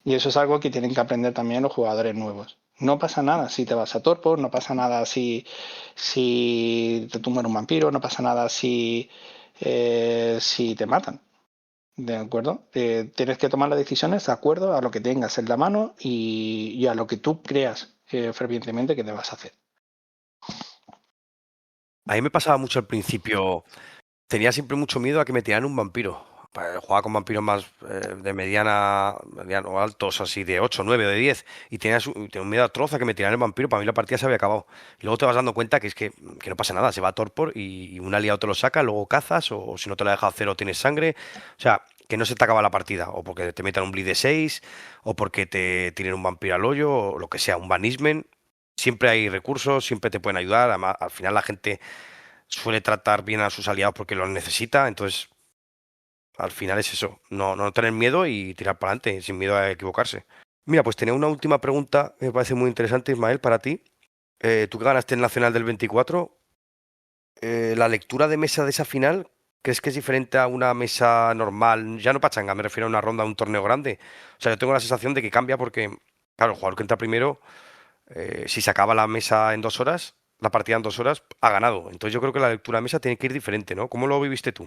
Speaker 3: Y eso es algo que tienen que aprender también los jugadores nuevos. No pasa nada si te vas a Torpor, no pasa nada si te tumban un vampiro, no pasa nada si te matan. ¿De acuerdo? Tienes que tomar las decisiones de acuerdo a lo que tengas en la mano y a lo que tú creas fervientemente que debas hacer.
Speaker 1: A mí me pasaba mucho al principio, tenía siempre mucho miedo a que me tiraran un vampiro. jugaba con vampiros más de mediano altos, así de 8, 9 o de 10, y tenía un miedo atroz a que me tiraran el vampiro. Para mí la partida se había acabado. Y luego te vas dando cuenta que no pasa nada, se va a torpor y un aliado te lo saca, luego cazas, o si no te lo ha dejado cero tienes sangre. O sea, que no se te acaba la partida, o porque te metan un bleed de 6, o porque te tiren un vampiro al hoyo, o lo que sea, un banishment. Siempre hay recursos, siempre te pueden ayudar. Además, al final la gente suele tratar bien a sus aliados porque los necesita, entonces al final es eso, no tener miedo y tirar para adelante, sin miedo a equivocarse. Mira, pues tenía una última pregunta que me parece muy interesante, Ismael, para ti. Tú que ganaste el Nacional del 24, la lectura de mesa de esa final, ¿crees que es diferente a una mesa normal? Ya no pachanga, me refiero a una ronda, a un torneo grande. O sea, yo tengo la sensación de que cambia porque, claro, el jugador que entra primero, si se acaba la mesa en 2 horas, la partida en 2 horas, ha ganado. Entonces yo creo que la lectura de mesa tiene que ir diferente, ¿no? ¿Cómo lo viviste tú?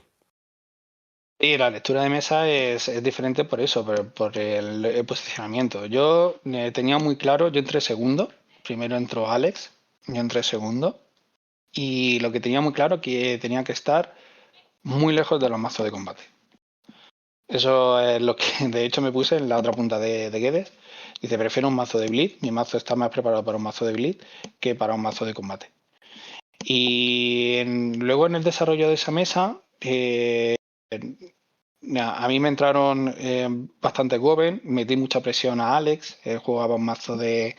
Speaker 3: Y la lectura de mesa es diferente por eso, por el posicionamiento. Yo tenía muy claro, yo entré segundo, primero entró Alex, yo entré segundo, y lo que tenía muy claro que tenía que estar muy lejos de los mazos de combate. Eso es lo que de hecho me puse en la otra punta de Guedes. Dice, prefiero un mazo de Bleed, mi mazo está más preparado para un mazo de Bleed que para un mazo de combate. Y luego en el desarrollo de esa mesa, a mí me entraron bastante Goben, metí mucha presión a Alex, él jugaba un mazo de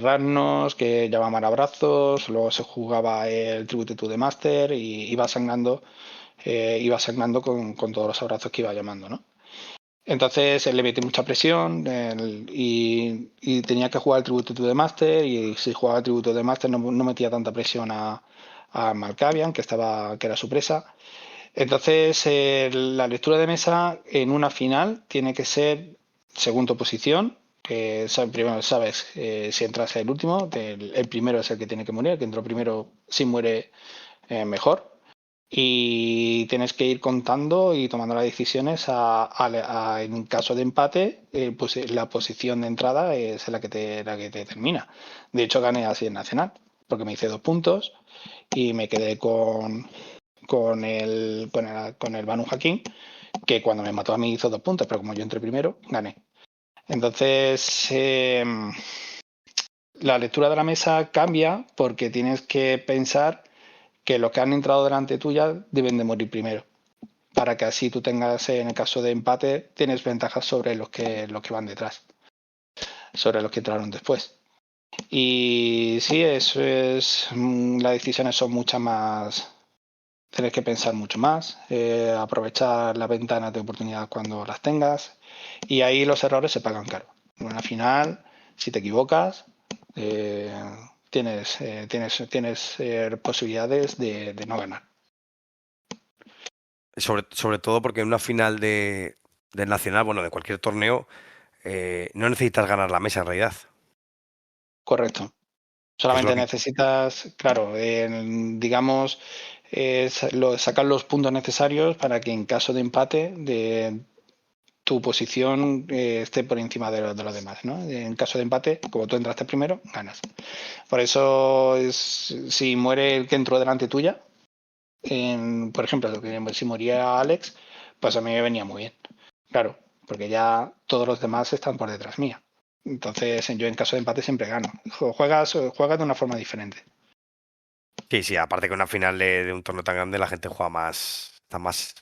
Speaker 3: Ragnos que llamaba Marabrazos, luego se jugaba el Tribute to the Master y iba sangrando con todos los abrazos que iba llamando, ¿no? Entonces le metí mucha presión y tenía que jugar el Tributo to the Master, y si jugaba el Tributo to the Master no metía tanta presión a Malkavian, que era su presa. Entonces la lectura de mesa en una final tiene que ser según tu posición, que primero sabes si entras el último, el primero es el que tiene que morir, el que entró primero si muere mejor. Y tienes que ir contando y tomando las decisiones en caso de empate, pues la posición de entrada es la que te termina. De hecho, gané así en Nacional, porque me hice 2 puntos y me quedé con el Banu Hakim, que cuando me mató a mí hizo 2 puntos, pero como yo entré primero, gané. Entonces, la lectura de la mesa cambia porque tienes que pensar que los que han entrado delante tuya deben de morir primero, para que así tú tengas, en el caso de empate, tienes ventajas sobre los que van detrás, sobre los que entraron después. Y sí, eso es, las decisiones son muchas más, tienes que pensar mucho más, aprovechar las ventanas de oportunidad cuando las tengas, y ahí los errores se pagan caro. En una final, si te equivocas, tienes posibilidades de no ganar.
Speaker 1: Sobre todo porque en una final del Nacional, bueno, de cualquier torneo, no necesitas ganar la mesa en realidad.
Speaker 3: Correcto. Solamente necesitas, claro, digamos, sacar los puntos necesarios para que en caso de empate de tu posición esté por encima de los demás, ¿no? En caso de empate, como tú entraste primero, ganas. Por eso, si muere el que entró delante tuya, por ejemplo, si moría Alex, pues a mí me venía muy bien. Claro, porque ya todos los demás están por detrás mía. Entonces, yo en caso de empate siempre gano. Juegas de una forma diferente.
Speaker 1: Sí, aparte que una final de un torneo tan grande la gente juega está más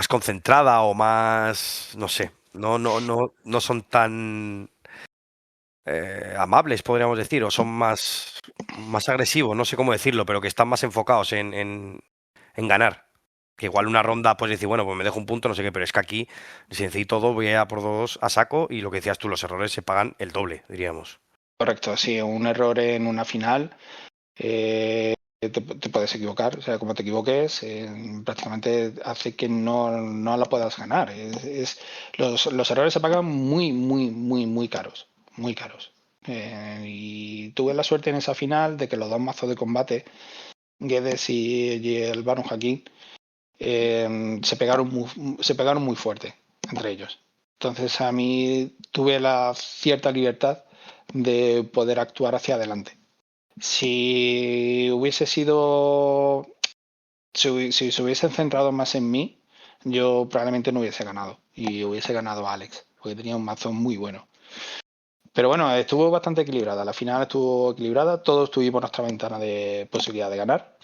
Speaker 1: concentrada o más, no sé, no son tan amables, podríamos decir, o son más agresivos, no sé cómo decirlo, pero que están más enfocados en ganar. Que igual una ronda, pues decir, bueno, pues me dejo un punto, no sé qué, pero es que aquí, si necesito todo, voy a por 2 a saco, y lo que decías tú, los errores se pagan el doble, diríamos.
Speaker 3: Correcto, sí, un error en una final te puedes equivocar, o sea, como te equivoques, prácticamente hace que no la puedas ganar. Los errores se pagan muy, muy, muy, muy caros, muy caros. Y tuve la suerte en esa final de que los 2 mazos de combate, Guedes y el Baron Hakim, se pegaron muy fuerte entre ellos. Entonces a mí tuve la cierta libertad de poder actuar hacia adelante. Si se hubiesen centrado más en mí, yo probablemente no hubiese ganado y hubiese ganado a Alex, porque tenía un mazo muy bueno. Pero bueno, estuvo bastante equilibrada. La final estuvo equilibrada. Todos tuvimos nuestra ventana de posibilidad de ganar.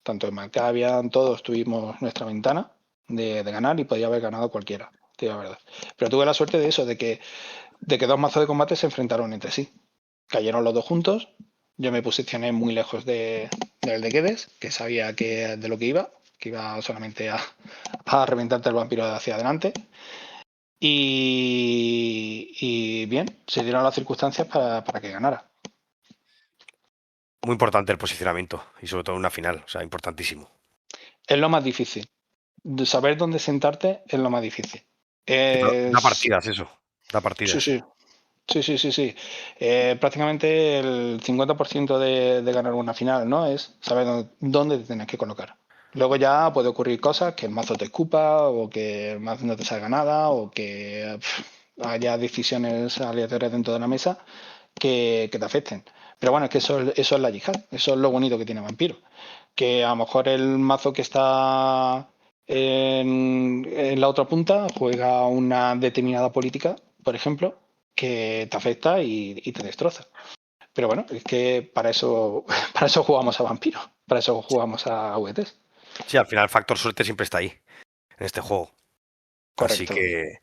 Speaker 3: Tanto en Malkavian, todos tuvimos nuestra ventana de ganar y podía haber ganado cualquiera, te digo la verdad. Pero tuve la suerte de eso, de que dos mazos de combate se enfrentaron entre sí. Cayeron los dos juntos. Yo me posicioné muy lejos del de Guedes, que sabía de lo que iba solamente a reventarte el vampiro de hacia adelante. Y bien, se dieron las circunstancias para que ganara.
Speaker 1: Muy importante el posicionamiento y sobre todo en una final, o sea, importantísimo.
Speaker 3: Es lo más difícil. De saber dónde sentarte es lo más difícil.
Speaker 1: Da partidas eso, da partidas.
Speaker 3: Sí. Prácticamente el 50% de ganar una final, ¿no? Es saber dónde te tienes que colocar. Luego ya puede ocurrir cosas, que el mazo te escupa, o que el mazo no te salga nada, o que haya decisiones aleatorias dentro de la mesa que te afecten. Pero bueno, es que eso es la yihad, eso es lo bonito que tiene Vampiro. Que a lo mejor el mazo que está en la otra punta juega una determinada política, por ejemplo, que te afecta y te destroza. Pero bueno, es que para eso jugamos a Vampiro, para eso jugamos a VTs.
Speaker 1: Sí, al final el factor suerte siempre está ahí, en este juego.
Speaker 3: Correcto.
Speaker 1: Así que,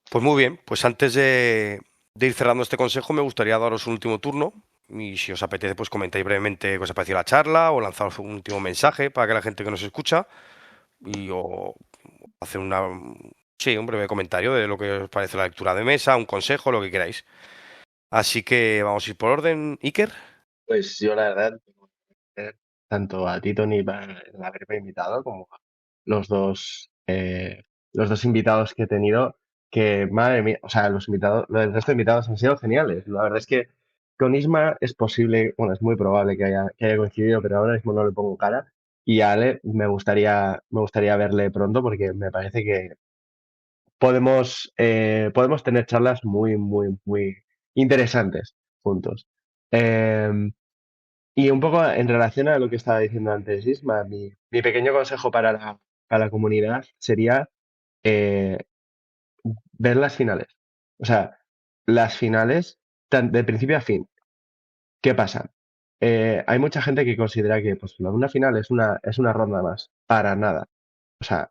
Speaker 1: pues muy bien, pues antes de ir cerrando este consejo me gustaría daros un último turno y si os apetece pues comentáis brevemente qué os ha parecido la charla o lanzaros un último mensaje para que la gente que nos escucha o hacer un breve comentario de lo que os parece la lectura de mesa, un consejo, lo que queráis. Así que vamos a ir por orden. Iker.
Speaker 2: Pues yo la verdad, tanto a ti, Tony, por haberme invitado, como a los dos invitados que he tenido, que madre mía, o sea, los resto de invitados han sido geniales. La verdad es que con Isma es posible, bueno, es muy probable que haya coincidido, pero ahora mismo no le pongo cara. Y a Ale me gustaría verle pronto porque me parece que podemos tener charlas muy, muy, muy interesantes juntos. Em, y un poco en relación a lo que estaba diciendo antes Isma, mi pequeño consejo para la comunidad sería eh, ver las finales. O sea, las finales de principio a fin. ¿Qué pasa? Hay mucha gente que considera que pues, una final es una ronda más. Para nada. O sea,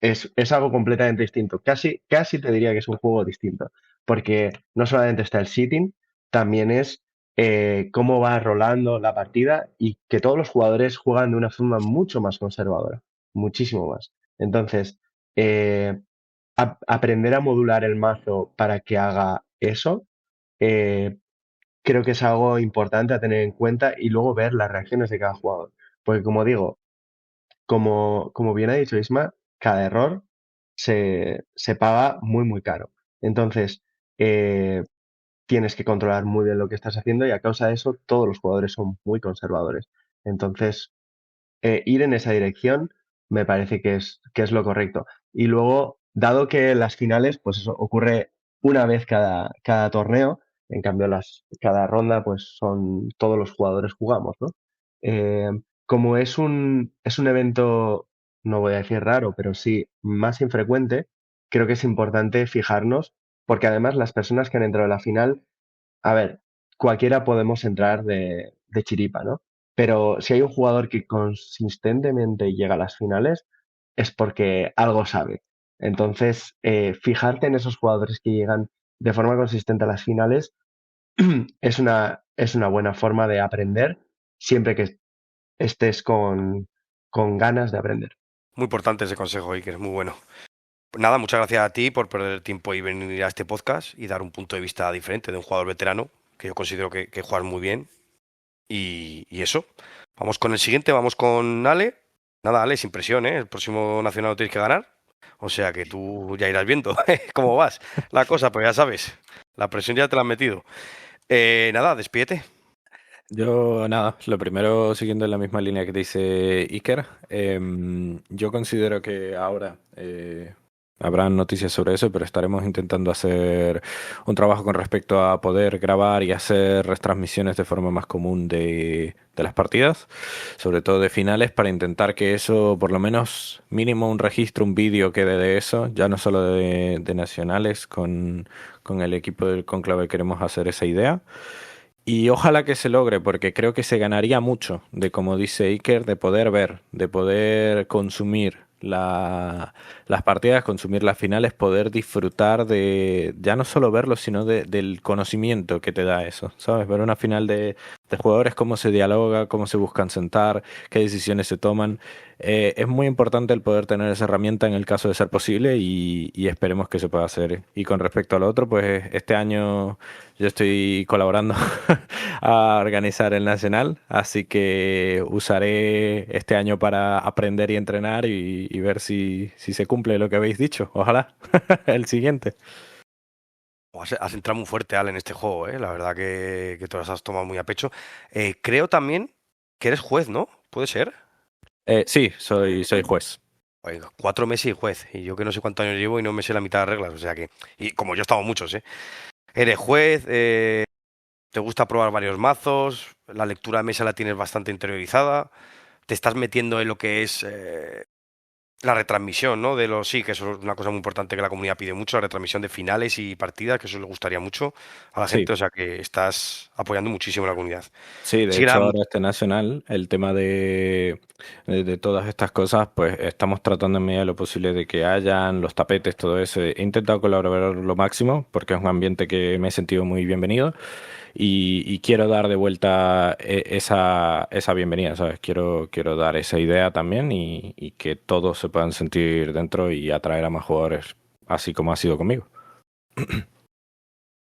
Speaker 2: es algo completamente distinto. Casi te diría que es un juego distinto, porque no solamente está el sitting, también es cómo va rolando la partida y que todos los jugadores juegan de una forma mucho más conservadora, muchísimo más. Entonces, eh, aprender a modular el mazo para que haga eso, eh, creo que es algo importante a tener en cuenta y luego ver las reacciones de cada jugador. Porque como digo, como bien ha dicho Isma, cada error se paga muy, muy caro. Entonces, eh, tienes que controlar muy bien lo que estás haciendo y a causa de eso todos los jugadores son muy conservadores. Entonces, ir en esa dirección me parece que es lo correcto. Y luego, dado que las finales, pues eso ocurre una vez cada torneo, en cambio cada ronda, pues son todos los jugadores jugamos, ¿no? Eh, como es un evento, no voy a decir raro, pero sí más infrecuente, creo que es importante fijarnos, porque además las personas que han entrado a la final, a ver, cualquiera podemos entrar de chiripa, ¿no? Pero si hay un jugador que consistentemente llega a las finales, es porque algo sabe. Entonces, fijarte en esos jugadores que llegan de forma consistente a las finales es una buena forma de aprender siempre que estés con ganas de aprender.
Speaker 1: Muy importante ese consejo, Iker, muy bueno. Nada, muchas gracias a ti por perder el tiempo y venir a este podcast y dar un punto de vista diferente de un jugador veterano, que yo considero que juega muy bien. Y eso. Vamos con el siguiente, vamos con Ale. Nada, Ale, sin presión, ¿eh? El próximo nacional lo tienes que ganar. O sea que tú ya irás viendo cómo vas la cosa, pues ya sabes. La presión ya te la has metido. Nada, despídete.
Speaker 4: Yo, nada, lo primero, siguiendo en la misma línea que dice Iker, yo considero que ahora Habrán noticias sobre eso, pero estaremos intentando hacer un trabajo con respecto a poder grabar y hacer retransmisiones de forma más común de las partidas, sobre todo de finales, para intentar que eso, por lo menos mínimo un registro, un vídeo quede de eso, ya no solo de nacionales, con el equipo del Cónclave queremos hacer esa idea. Y ojalá que se logre, porque creo que se ganaría mucho de, como dice Iker, de poder ver, de poder consumir las partidas, consumir las finales, poder disfrutar de ya no solo verlo, sino del conocimiento que te da eso, ¿sabes? Ver una final de jugadores, cómo se dialoga, cómo se buscan sentar, qué decisiones se toman. Es muy importante el poder tener esa herramienta en el caso de ser posible y esperemos que se pueda hacer. Y con respecto al otro, pues este año yo estoy colaborando a organizar el Nacional, así que usaré este año para aprender y entrenar y ver si se cumple lo que habéis dicho. Ojalá. El siguiente.
Speaker 1: Has entrado muy fuerte, Al, en este juego, ¿eh? La verdad que te las has tomado muy a pecho. Creo también que eres juez, ¿no? ¿Puede ser?
Speaker 4: Sí, soy juez.
Speaker 1: Oiga, 4 meses y juez. Y yo que no sé cuántos años llevo y no me sé la mitad de reglas. O sea que... Y como yo he estado muchos, ¿eh? Eres juez, te gusta probar varios mazos, la lectura de mesa la tienes bastante interiorizada, te estás metiendo en lo que es la retransmisión, ¿no? Sí, que eso es una cosa muy importante que la comunidad pide mucho, la retransmisión de finales y partidas, que eso le gustaría mucho a la
Speaker 4: Sí.
Speaker 1: gente, o sea que estás apoyando muchísimo a la comunidad.
Speaker 4: Sí, de
Speaker 1: Sí,
Speaker 4: hecho
Speaker 1: nada,
Speaker 4: ahora este nacional, el tema de todas estas cosas, pues estamos tratando en medida de lo posible de que hayan los tapetes, todo eso. He intentado colaborar lo máximo porque es un ambiente que me he sentido muy bienvenido y quiero dar de vuelta esa bienvenida, ¿sabes? Quiero dar esa idea también y que todos se puedan sentir dentro y atraer a más jugadores, así como ha sido conmigo.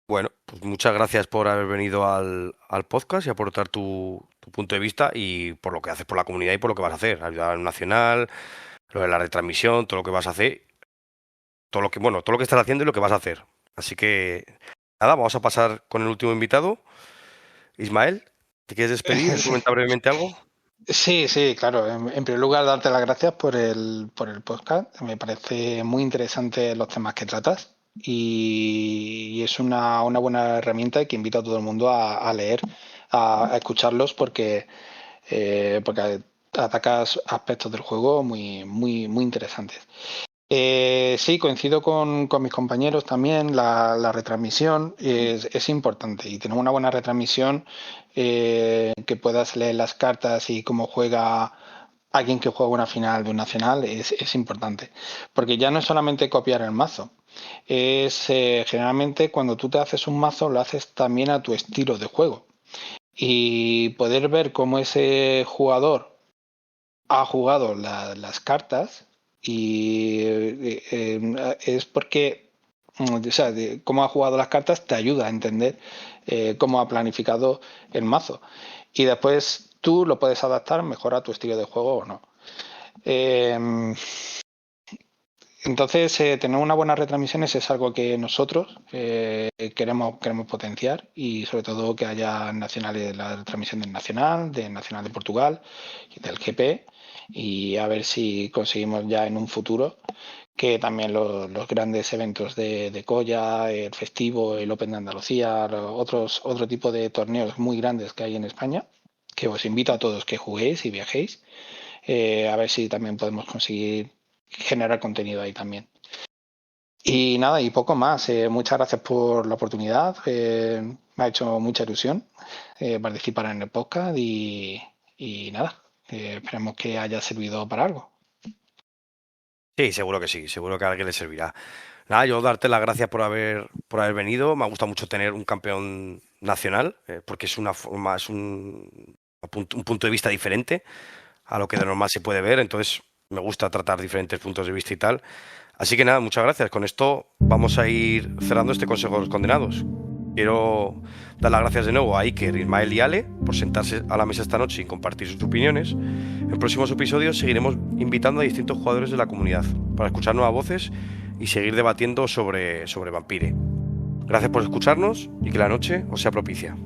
Speaker 1: bueno, pues muchas gracias por haber venido al podcast y aportar tu punto de vista y por lo que haces por la comunidad y por lo que vas a hacer, ayudar al Nacional, lo de la retransmisión, todo lo que vas a hacer, todo lo que estás haciendo y lo que vas a hacer. Así que nada, vamos a pasar con el último invitado. Ismael, ¿te quieres despedir? ¿Comentar brevemente algo?
Speaker 3: Sí, claro. En primer lugar, darte las gracias por el podcast. Me parece muy interesante los temas que tratas y es una buena herramienta que invito a todo el mundo a leer, a escucharlos porque atacas aspectos del juego muy interesantes. Sí, coincido con mis compañeros también. La retransmisión es importante y tener una buena retransmisión que puedas leer las cartas y cómo juega alguien que juega una final de un nacional es importante. Porque ya no es solamente copiar el mazo, es generalmente cuando tú te haces un mazo lo haces también a tu estilo de juego. Y poder ver cómo ese jugador ha jugado las cartas y es porque, o sea, cómo ha jugado las cartas te ayuda a entender cómo ha planificado el mazo. Y después tú lo puedes adaptar mejor a tu estilo de juego o no. Entonces, tener unas buenas retransmisiones es algo que nosotros queremos potenciar y sobre todo que haya nacionales, la retransmisión del Nacional de Portugal, del GP y a ver si conseguimos ya en un futuro que también los grandes eventos de Colla, el Festivo, el Open de Andalucía, otro tipo de torneos muy grandes que hay en España, que os invito a todos que juguéis y viajéis, a ver si también podemos conseguir generar contenido ahí también. Y nada, y poco más. Muchas gracias por la oportunidad. Me ha hecho mucha ilusión participar en el podcast y nada, esperemos que haya servido para algo.
Speaker 1: Sí, seguro que a alguien le servirá. Nada, yo darte las gracias por haber venido. Me ha gustado mucho tener un campeón nacional, porque es un punto de vista diferente a lo que de normal se puede ver. Entonces, me gusta tratar diferentes puntos de vista y tal. Así que nada, muchas gracias. Con esto vamos a ir cerrando este Consejo de los Condenados. Quiero dar las gracias de nuevo a Iker, Ismael y Ale por sentarse a la mesa esta noche y compartir sus opiniones. En próximos episodios seguiremos invitando a distintos jugadores de la comunidad para escuchar nuevas voces y seguir debatiendo sobre Vampire. Gracias por escucharnos y que la noche os sea propicia.